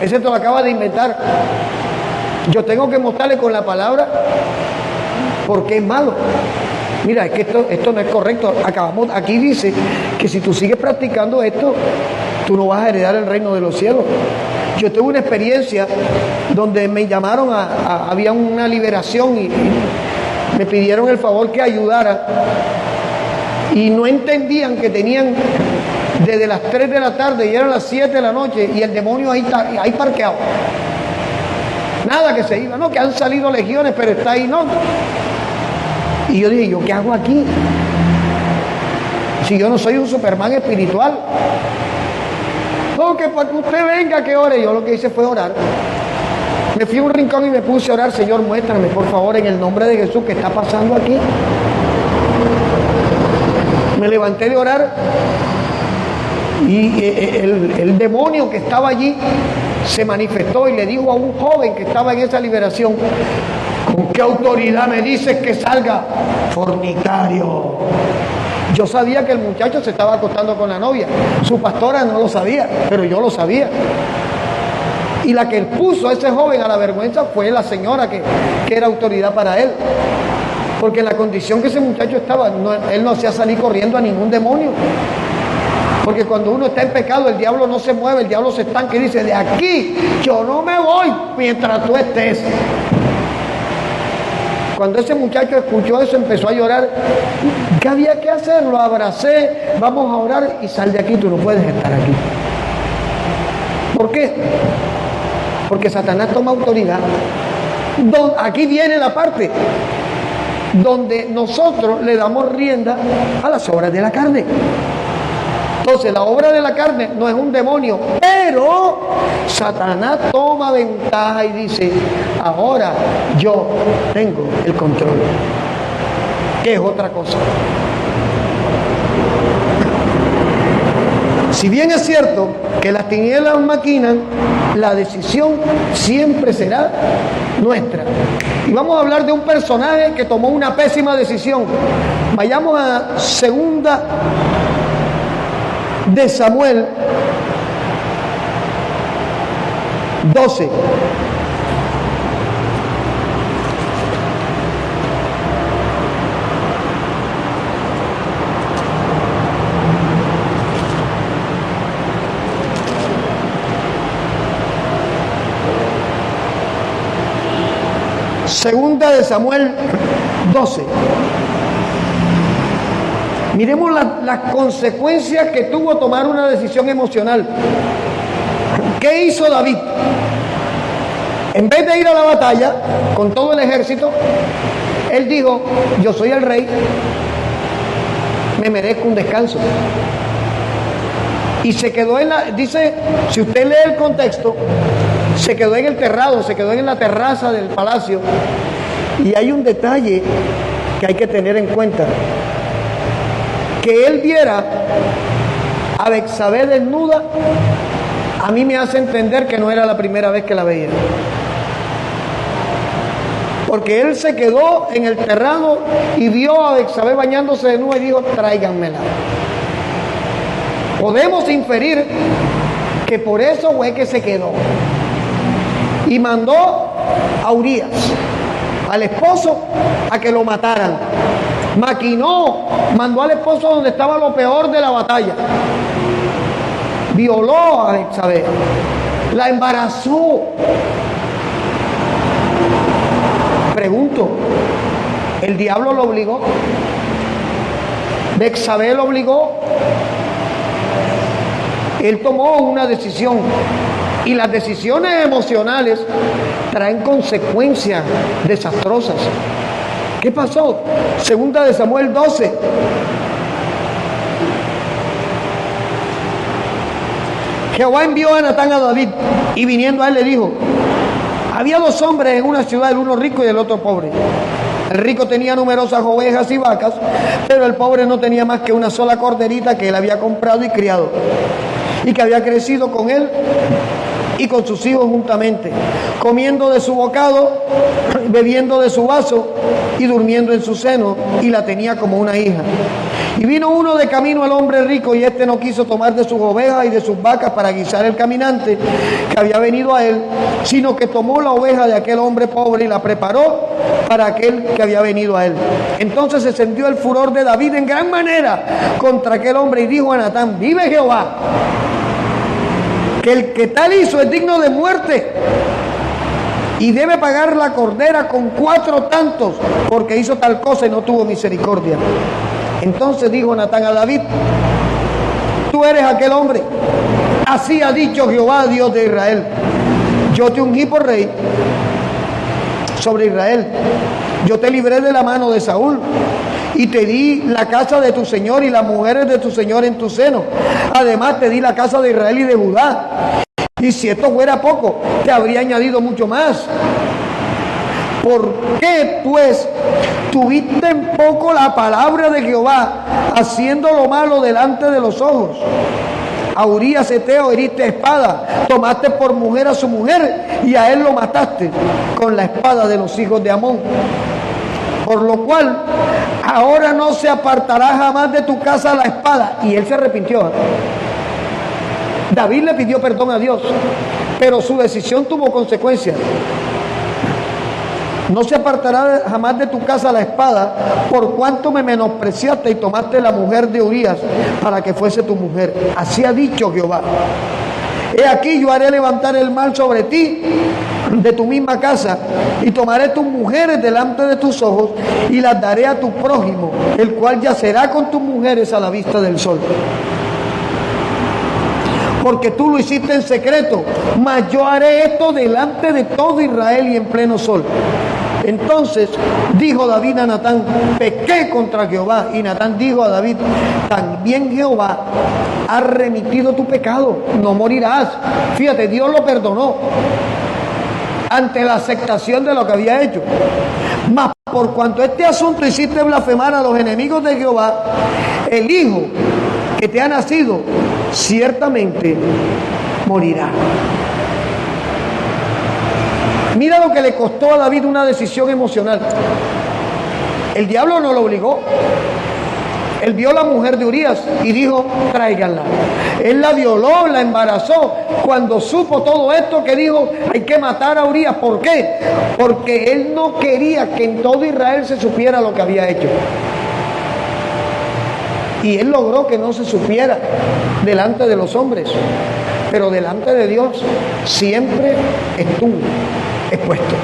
Ese te lo acaba de inventar. Yo tengo que mostrarle con la palabra porque es malo. Mira, es que esto no es correcto. Aquí dice que si tú sigues practicando esto, tú no vas a heredar el reino de los cielos. Yo tuve una experiencia donde me llamaron había una liberación y me pidieron el favor que ayudara, y no entendían que tenían desde las 3 de la tarde y eran las 7 de la noche y el demonio ahí parqueado. Nada que se iba, no, que han salido legiones, pero está ahí, no. Y yo dije, ¿yo qué hago aquí? Si yo no soy un Superman espiritual. No, que para que usted venga, que ore. Yo lo que hice fue orar. Me fui a un rincón y me puse a orar: Señor, muéstrame, por favor, en el nombre de Jesús, ¿qué está pasando aquí? Me levanté de orar y el demonio que estaba allí se manifestó y le dijo a un joven que estaba en esa liberación: ¿con qué autoridad me dices que salga? Fornicario. Yo sabía que el muchacho se estaba acostando con la novia. Su pastora no lo sabía, pero yo lo sabía. Y la que puso a ese joven a la vergüenza fue la señora que era autoridad para él. Porque en la condición que ese muchacho estaba, él no hacía salir corriendo a ningún demonio. Porque cuando uno está en pecado, el diablo no se mueve, el diablo se estanca y dice: de aquí yo no me voy mientras tú estés. Cuando ese muchacho escuchó eso, empezó a llorar. ¿Qué había que hacer? Lo abracé: vamos a orar y sal de aquí, tú no puedes estar aquí. ¿Por qué? Porque Satanás toma autoridad. Aquí viene la parte donde nosotros le damos rienda a las obras de la carne. Entonces, la obra de la carne no es un demonio, pero Satanás toma ventaja y dice: ahora yo tengo el control, que es otra cosa. Si bien es cierto que las tinieblas maquinan, la decisión siempre será nuestra. Y vamos a hablar de un personaje que tomó una pésima decisión. Vayamos a Segunda de Samuel 12. Segunda de Samuel 12. Miremos las consecuencias que tuvo tomar una decisión emocional. ¿Qué hizo David? En vez de ir a la batalla con todo el ejército, él dijo: yo soy el rey, me merezco un descanso. Y se quedó dice, si usted lee el contexto, se quedó en el terrado, se quedó en la terraza del palacio. Y hay un detalle que hay que tener en cuenta: que él viera a Betsabé desnuda, a mí me hace entender que no era la primera vez que la veía. Porque él se quedó en el terrado y vio a Betsabé bañándose desnuda y dijo: tráiganmela. Podemos inferir que por eso fue que se quedó. Y mandó a Urías, al esposo, a que lo mataran. Maquinó, mandó al esposo donde estaba lo peor de la batalla. Violó a Betsabé, la embarazó. Pregunto, ¿el diablo lo obligó? ¿Betsabé lo obligó? Él tomó una decisión. Y las decisiones emocionales traen consecuencias desastrosas. ¿Qué pasó? Segunda de Samuel 12. Jehová envió a Natán a David, y viniendo a él le dijo: había dos hombres en una ciudad, el uno rico y el otro pobre. El rico tenía numerosas ovejas y vacas, pero el pobre no tenía más que una sola corderita que él había comprado y criado, y que había crecido con él y con sus hijos juntamente, comiendo de su bocado, bebiendo de su vaso y durmiendo en su seno, y la tenía como una hija. Y vino uno de camino al hombre rico, y éste no quiso tomar de sus ovejas y de sus vacas para guisar el caminante que había venido a él, sino que tomó la oveja de aquel hombre pobre y la preparó para aquel que había venido a él. Entonces se encendió el furor de David en gran manera contra aquel hombre, y dijo a Natán: vive Jehová, que el que tal hizo es digno de muerte, y debe pagar la cordera con 4 tantos, porque hizo tal cosa y no tuvo misericordia. Entonces dijo Natán a David: tú eres aquel hombre. Así ha dicho Jehová, Dios de Israel: yo te ungí por rey sobre Israel. Yo te libré de la mano de Saúl, y te di la casa de tu señor y las mujeres de tu señor en tu seno. Además te di la casa de Israel y de Judá. Y si esto fuera poco, te habría añadido mucho más. ¿Por qué, pues, tuviste en poco la palabra de Jehová, haciendo lo malo delante de los ojos? A Urías Eteo heriste a espada, tomaste por mujer a su mujer y a él lo mataste con la espada de los hijos de Amón. Por lo cual, ahora no se apartará jamás de tu casa la espada. Y él se arrepintió. David le pidió perdón a Dios, pero su decisión tuvo consecuencias. No se apartará jamás de tu casa la espada, por cuanto me menospreciaste y tomaste la mujer de Urías para que fuese tu mujer. Así ha dicho Jehová. He aquí, yo haré levantar el mal sobre ti de tu misma casa, y tomaré tus mujeres delante de tus ojos y las daré a tu prójimo, el cual yacerá con tus mujeres a la vista del sol. Porque tú lo hiciste en secreto, mas yo haré esto delante de todo Israel y en pleno sol. Entonces dijo David a Natán: pequé contra Jehová. Y Natán dijo a David: también Jehová ha remitido tu pecado, no morirás. Fíjate, Dios lo perdonó ante la aceptación de lo que había hecho. Mas por cuanto este asunto hiciste blasfemar a los enemigos de Jehová, el hijo que te ha nacido ciertamente morirá. Mira lo que le costó a David una decisión emocional. El diablo no lo obligó. Él vio a la mujer de Urías y dijo: tráiganla. Él la violó, la embarazó. Cuando supo todo esto, que dijo: hay que matar a Urías. ¿Por qué? Porque él no quería que en todo Israel se supiera lo que había hecho. Y él logró que no se supiera delante de los hombres, pero delante de Dios siempre estuvo expuesto.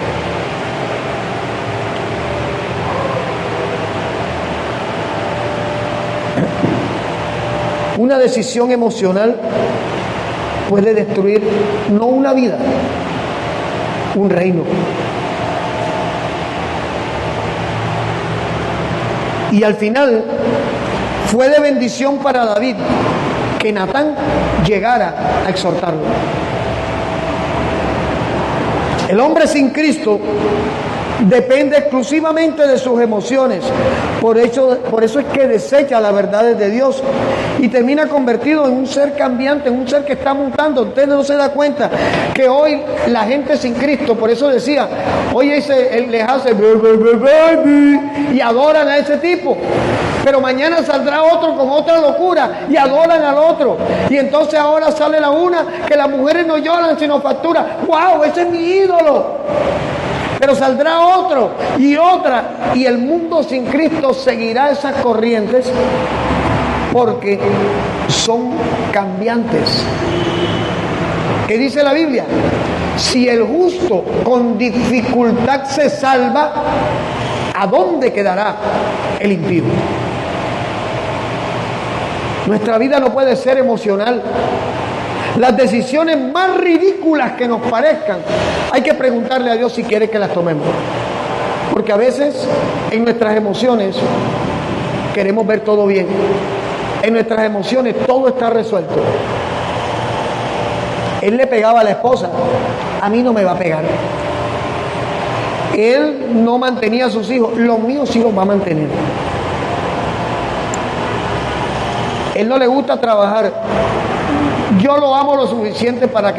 Una decisión emocional puede destruir no una vida, un reino. Y al final fue de bendición para David que Natán llegara a exhortarlo. El hombre sin Cristo depende exclusivamente de sus emociones. Por eso es que desecha las verdades de Dios y termina convertido en un ser cambiante, en un ser que está mutando. Usted no se da cuenta que hoy la gente sin Cristo, por eso decía, hoy él les hace y adoran a ese tipo. Pero mañana saldrá otro con otra locura y adoran al otro. Y entonces ahora sale la una que las mujeres no lloran sino facturan. ¡Wow! Ese es mi ídolo. Pero saldrá otro y otra, y el mundo sin Cristo seguirá esas corrientes porque son cambiantes. ¿Qué dice la Biblia? Si el justo con dificultad se salva, ¿a dónde quedará el impío? Nuestra vida no puede ser emocional. Las decisiones más ridículas que nos parezcan, hay que preguntarle a Dios si quiere que las tomemos. Porque a veces en nuestras emociones queremos ver todo bien. En nuestras emociones todo está resuelto. Él le pegaba a la esposa, a mí no me va a pegar. Él no mantenía a sus hijos, los míos sí los va a mantener. Él no le gusta trabajar. Yo lo amo lo suficiente para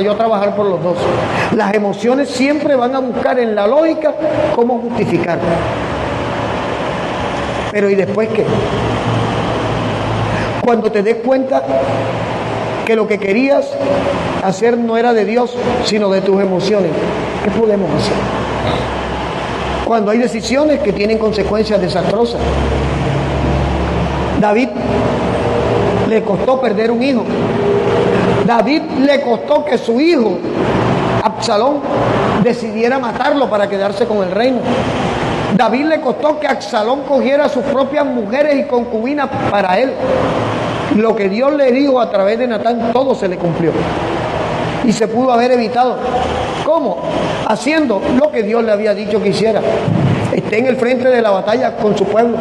yo trabajar por los dos. Las emociones siempre van a buscar en la lógica cómo justificar. Pero ¿y después qué? Cuando te des cuenta que lo que querías hacer no era de Dios, sino de tus emociones, ¿qué podemos hacer? Cuando hay decisiones que tienen consecuencias desastrosas. David le costó perder un hijo. David le costó que su hijo, Absalón, decidiera matarlo para quedarse con el reino. David le costó que Absalón cogiera sus propias mujeres y concubinas para él. Lo que Dios le dijo a través de Natán, todo se le cumplió. Y se pudo haber evitado. ¿Cómo? Haciendo lo que Dios le había dicho que hiciera. Esté en el frente de la batalla con su pueblo.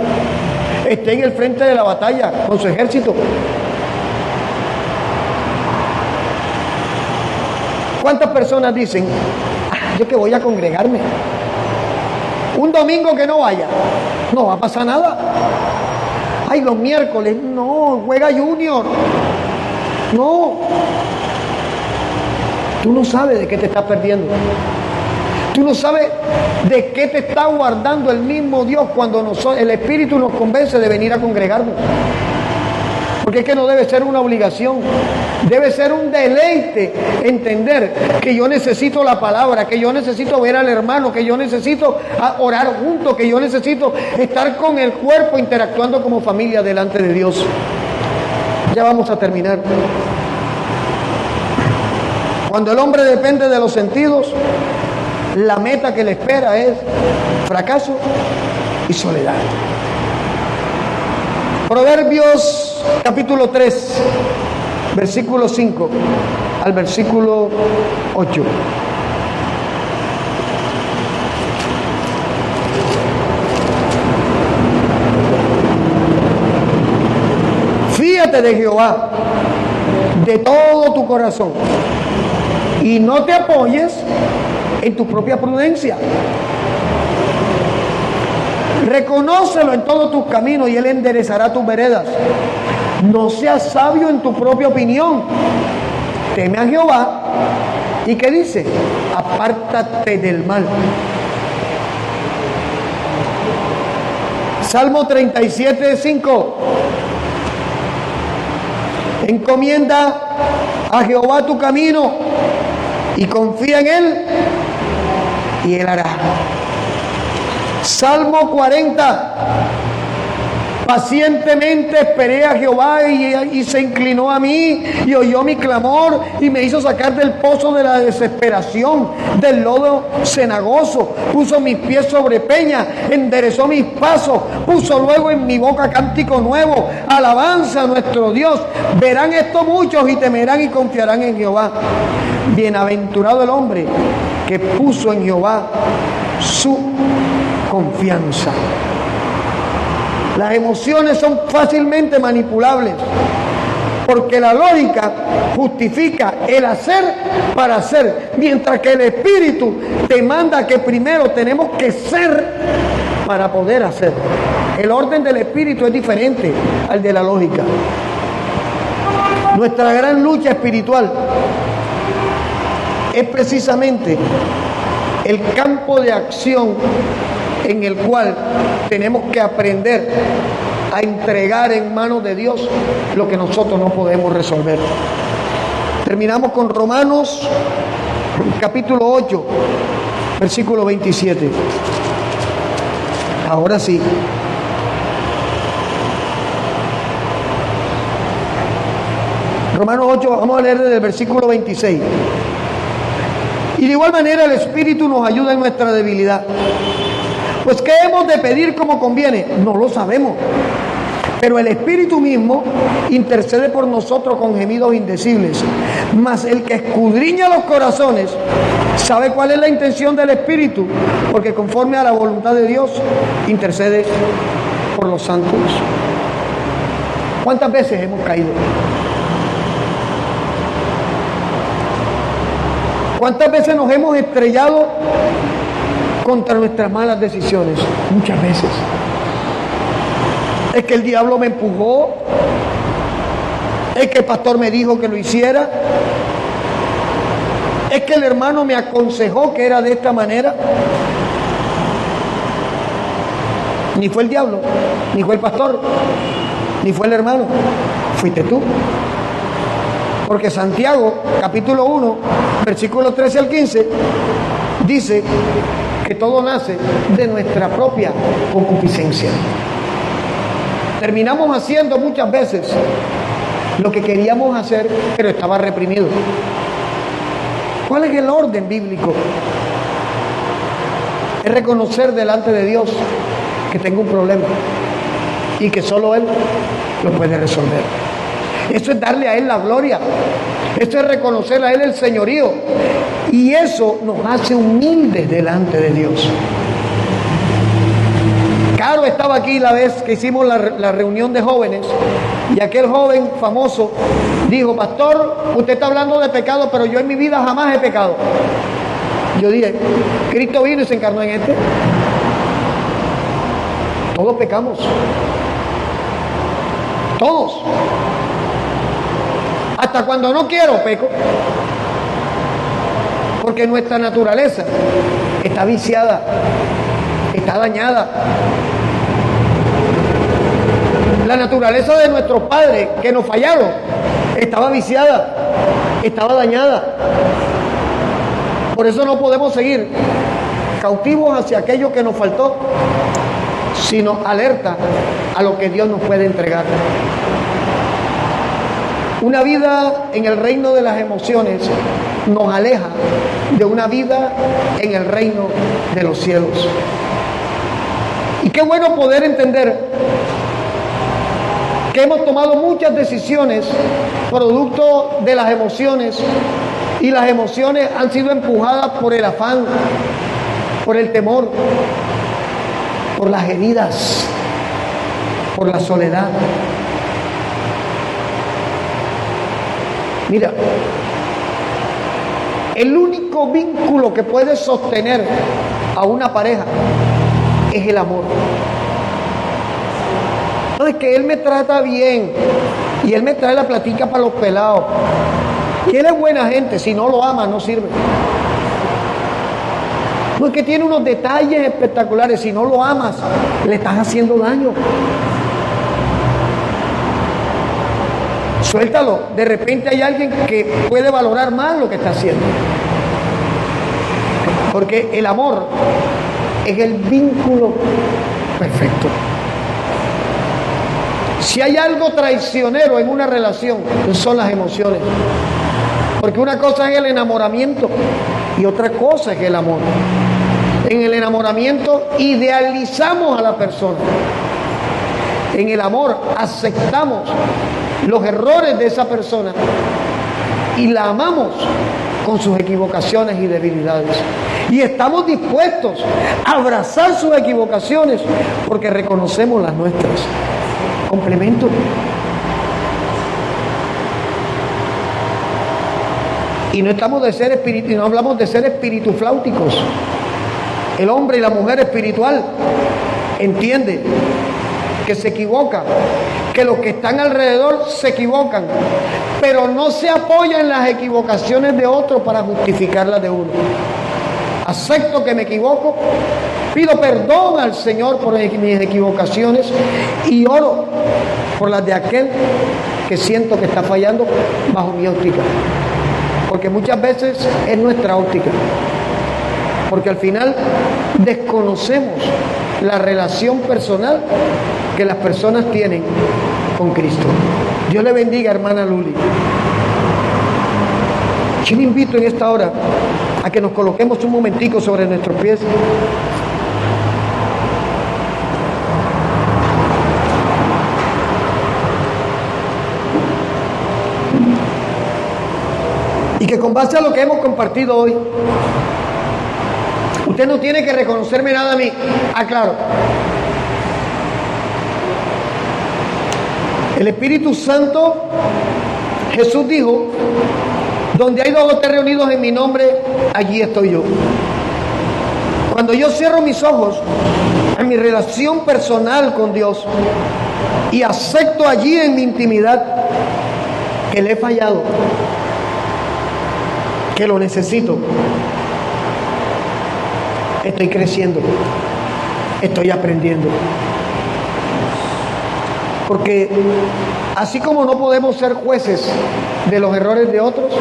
Esté en el frente de la batalla con su ejército. ¿Cuántas personas dicen, yo que voy a congregarme? Un domingo que no vaya, no va a pasar nada. Ay, los miércoles, no, juega Junior. No. Tú no sabes de qué te estás perdiendo. Tú no sabes de qué te está guardando el mismo Dios cuando el Espíritu nos convence de venir a congregarnos. Porque es que no debe ser una obligación, debe ser un deleite entender que yo necesito la palabra, que yo necesito ver al hermano, que yo necesito orar juntos, que yo necesito estar con el cuerpo interactuando como familia delante de Dios. Ya vamos a terminar. Cuando el hombre depende de los sentidos, la meta que le espera es fracaso y soledad. Proverbios capítulo 3, versículo 5 al versículo 8. Fíate de Jehová de todo tu corazón y no te apoyes en tu propia prudencia. Reconócelo en todos tus caminos y Él enderezará tus veredas. No seas sabio en tu propia opinión. Teme a Jehová. ¿Y qué dice? Apártate del mal. Salmo 37, 5. Encomienda a Jehová tu camino y confía en Él y Él hará. Salmo 40. Pacientemente esperé a Jehová y se inclinó a mí y oyó mi clamor y me hizo sacar del pozo de la desesperación, del lodo cenagoso. Puso mis pies sobre peña, enderezó mis pasos, puso luego en mi boca cántico nuevo, alabanza a nuestro Dios. Verán esto muchos y temerán y confiarán en Jehová. Bienaventurado el hombre que puso en Jehová su confianza. Las emociones son fácilmente manipulables porque la lógica justifica el hacer para hacer, mientras que el Espíritu te manda que primero tenemos que ser para poder hacer. El orden del Espíritu es diferente al de la lógica. Nuestra gran lucha espiritual es precisamente el campo de acción en el cual tenemos que aprender a entregar en manos de Dios lo que nosotros no podemos resolver. Terminamos con Romanos capítulo 8, versículo 27. Ahora sí. Romanos 8, vamos a leer desde el versículo 26. Y de igual manera el Espíritu nos ayuda en nuestra debilidad. Pues ¿qué hemos de pedir como conviene? No lo sabemos. Pero el Espíritu mismo intercede por nosotros con gemidos indecibles. Mas el que escudriña los corazones sabe cuál es la intención del Espíritu, porque conforme a la voluntad de Dios intercede por los santos. ¿Cuántas veces hemos caído? ¿Cuántas veces nos hemos estrellado contra nuestras malas decisiones? Muchas veces. Es que el diablo me empujó, es que el pastor me dijo que lo hiciera, es que el hermano me aconsejó que era de esta manera. Ni fue el diablo, ni fue el pastor, ni fue el hermano, fuiste tú. Porque Santiago, capítulo 1, versículos 13 al 15, dice que todo nace de nuestra propia concupiscencia. Terminamos haciendo muchas veces lo que queríamos hacer, pero estaba reprimido. ¿Cuál es el orden bíblico? Es reconocer delante de Dios que tengo un problema y que solo Él lo puede resolver. Eso es darle a Él la gloria. Eso es reconocer a Él el señorío. Y eso nos hace humildes delante de Dios. Caro estaba aquí la vez que hicimos la reunión de jóvenes y aquel joven famoso dijo: pastor, usted está hablando de pecado, pero yo en mi vida jamás he pecado. Yo dije: Cristo vino y se encarnó en este. Todos pecamos. Todos. Hasta cuando no quiero, peco. Porque nuestra naturaleza está viciada, está dañada. La naturaleza de nuestros padres que nos fallaron estaba viciada, estaba dañada. Por eso no podemos seguir cautivos hacia aquello que nos faltó, sino alerta a lo que Dios nos puede entregar. Una vida en el reino de las emociones nos aleja de una vida en el reino de los cielos. Y qué bueno poder entender que hemos tomado muchas decisiones producto de las emociones, y las emociones han sido empujadas por el afán, por el temor, por las heridas, por la soledad. Mira, el único vínculo que puede sostener a una pareja es el amor. No es que él me trata bien y él me trae la platica para los pelados. Y él es buena gente, si no lo ama no sirve. No es que tiene unos detalles espectaculares, si no lo amas le estás haciendo daño. Suéltalo. De repente hay alguien que puede valorar más lo que está haciendo. Porque el amor es el vínculo perfecto. Si hay algo traicionero en una relación, son las emociones. Porque una cosa es el enamoramiento y otra cosa es el amor. En el enamoramiento idealizamos a la persona. En el amor aceptamos los errores de esa persona y la amamos con sus equivocaciones y debilidades. Y estamos dispuestos a abrazar sus equivocaciones porque reconocemos las nuestras. Complemento. Y no estamos de ser espíritu, no hablamos de ser espiritufláuticos. El hombre y la mujer espiritual entiende que se equivoca, que los que están alrededor se equivocan, pero no se apoya en las equivocaciones de otros para justificar las de uno. Acepto que me equivoco, pido perdón al Señor por mis equivocaciones y oro por las de aquel que siento que está fallando bajo mi óptica. Porque muchas veces es nuestra óptica. Porque al final desconocemos la relación personal que las personas tienen con Cristo. Dios le bendiga, hermana Luli. Yo le invito en esta hora a que nos coloquemos un momentico sobre nuestros pies. Y que con base a lo que hemos compartido hoy, usted no tiene que reconocerme nada a mí. Claro. El Espíritu Santo, Jesús dijo: donde hay 2 o 3 reunidos en mi nombre, allí estoy yo. Cuando yo cierro mis ojos en mi relación personal con Dios y acepto allí en mi intimidad que le he fallado, que lo necesito, estoy creciendo, estoy aprendiendo. Porque así como no podemos ser jueces de los errores de otros,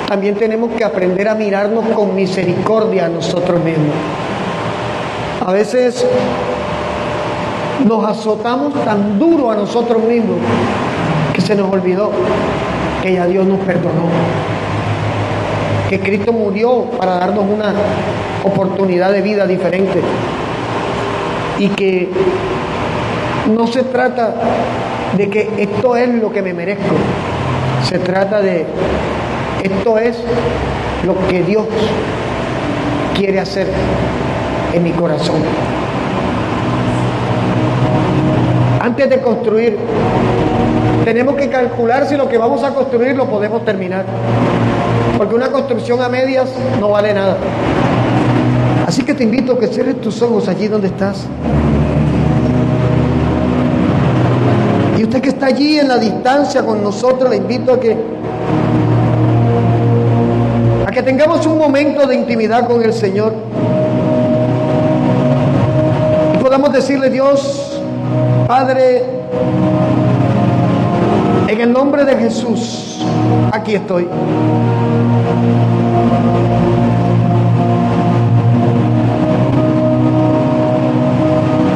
también tenemos que aprender a mirarnos con misericordia a nosotros mismos. A veces nos azotamos tan duro a nosotros mismos que se nos olvidó que ya Dios nos perdonó, que Cristo murió para darnos una oportunidad de vida diferente, y que no se trata de que esto es lo que me merezco, se trata de esto es lo que Dios quiere hacer en mi corazón. Antes de construir, tenemos que calcular si lo que vamos a construir lo podemos terminar. Porque una construcción a medias no vale nada. Así que te invito a que cierres tus ojos allí donde estás. Y usted que está allí en la distancia con nosotros, le invito a que tengamos un momento de intimidad con el Señor. Y podamos decirle: Dios, Padre, en el nombre de Jesús, aquí estoy.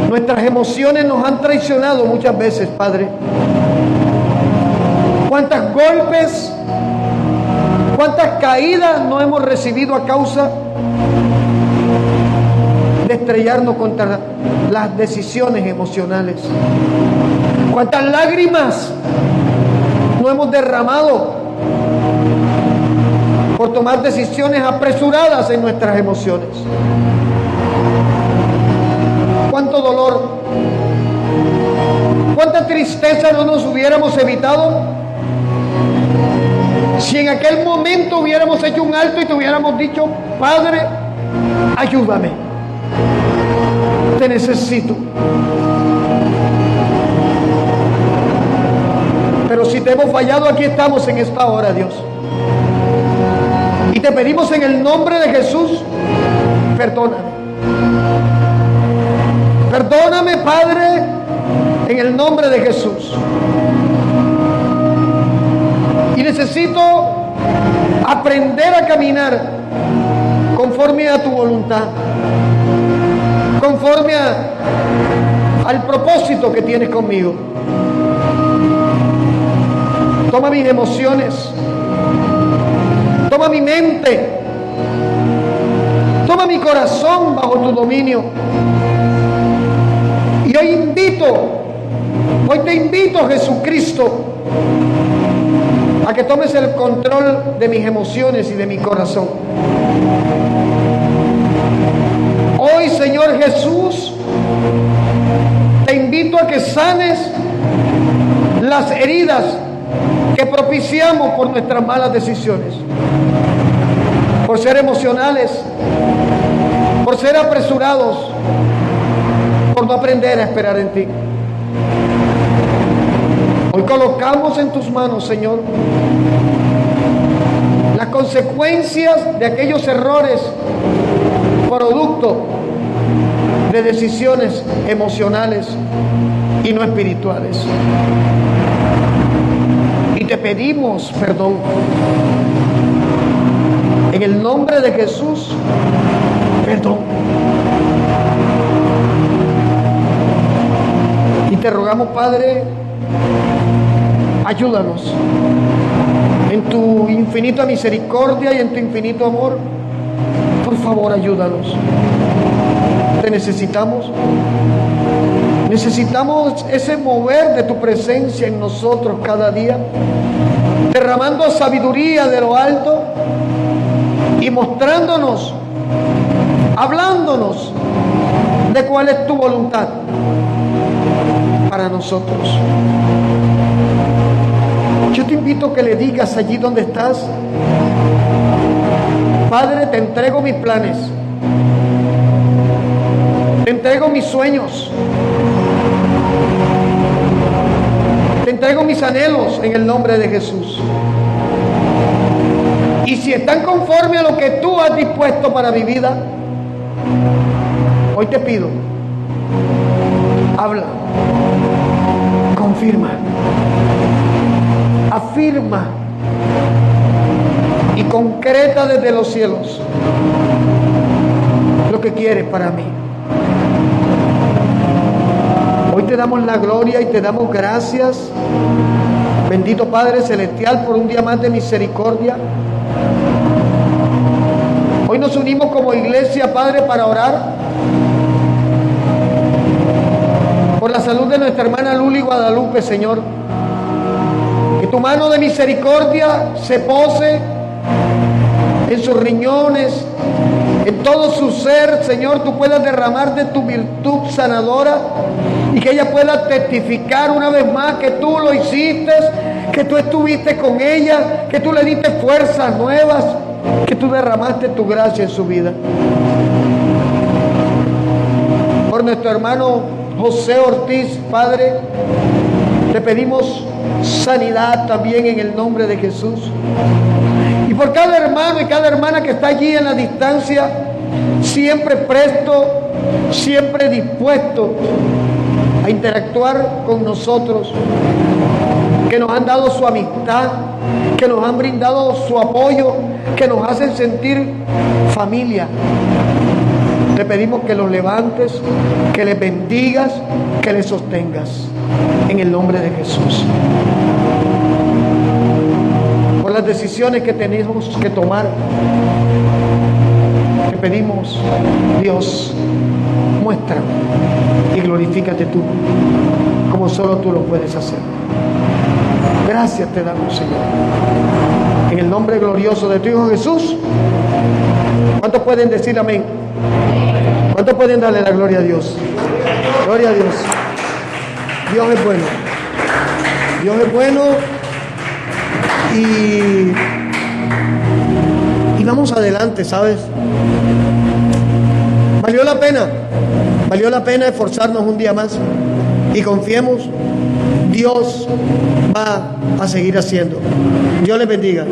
Nuestras emociones nos han traicionado muchas veces, Padre. ¿Cuántos golpes, cuántas caídas no hemos recibido a causa de estrellarnos contra las decisiones emocionales? ¿Cuántas lágrimas no hemos derramado por tomar decisiones apresuradas en nuestras emociones? ¿Cuánto dolor, cuánta tristeza no nos hubiéramos evitado si en aquel momento hubiéramos hecho un alto y te hubiéramos dicho: Padre, ayúdame, te necesito? Pero si te hemos fallado, aquí estamos en esta hora, Dios, y te pedimos en el nombre de Jesús: perdóname. Perdóname, Padre, en el nombre de Jesús. Y necesito aprender a caminar conforme a tu voluntad, conforme al propósito que tienes conmigo. Toma mis emociones, toma mi mente, toma mi corazón bajo tu dominio. Y hoy te invito, Jesucristo, a que tomes el control de mis emociones y de mi corazón. Hoy, Señor Jesús, te invito a que sanes las heridas que propiciamos por nuestras malas decisiones, por ser emocionales, por ser apresurados, por no aprender a esperar en ti. Hoy colocamos en tus manos, Señor, las consecuencias de aquellos errores producto de decisiones emocionales y no espirituales. Y te pedimos perdón. En el nombre de Jesús, perdón. Y te rogamos, Padre, ayúdanos en tu infinita misericordia y en tu infinito amor. Por favor, ayúdanos. Te necesitamos. Necesitamos ese mover de tu presencia en nosotros cada día, derramando sabiduría de lo alto y mostrándonos, hablándonos de cuál es tu voluntad para nosotros. Yo te invito a que le digas allí donde estás: Padre, te entrego mis planes, te entrego mis sueños, te entrego mis anhelos en el nombre de Jesús. Y si están conforme a lo que tú has dispuesto para mi vida, hoy te pido, habla, confirma, afirma y concreta desde los cielos lo que quieres para mí. Hoy te damos la gloria y te damos gracias, bendito Padre Celestial, por un día más de misericordia. Hoy nos unimos como iglesia, Padre, para orar por la salud de nuestra hermana Luli Guadalupe, Señor. Que tu mano de misericordia se pose en sus riñones, en todo su ser, Señor, tú puedas derramar de tu virtud sanadora y que ella pueda testificar una vez más que tú lo hiciste, que tú estuviste con ella, que tú le diste fuerzas nuevas, que tú derramaste tu gracia en su vida. Por nuestro hermano José Ortiz, Padre, te pedimos sanidad también en el nombre de Jesús. Y por cada hermano y cada hermana que está allí en la distancia, siempre presto, siempre dispuesto a interactuar con nosotros, que nos han dado su amistad, que nos han brindado su apoyo, que nos hacen sentir familia. Te pedimos que los levantes, que les bendigas, que les sostengas, en el nombre de Jesús. Por las decisiones que tenemos que tomar, te pedimos, Dios, muestra y glorifícate tú, como solo tú lo puedes hacer. Gracias te damos, Señor. En el nombre glorioso de tu Hijo Jesús. ¿Cuántos pueden decir amén? ¿Cuántos pueden darle la gloria a Dios? Gloria a Dios. Dios es bueno. Dios es bueno. Y vamos adelante, ¿sabes? Valió la pena. Valió la pena esforzarnos un día más. Y confiemos, Dios va a seguir haciendo. Dios les bendiga.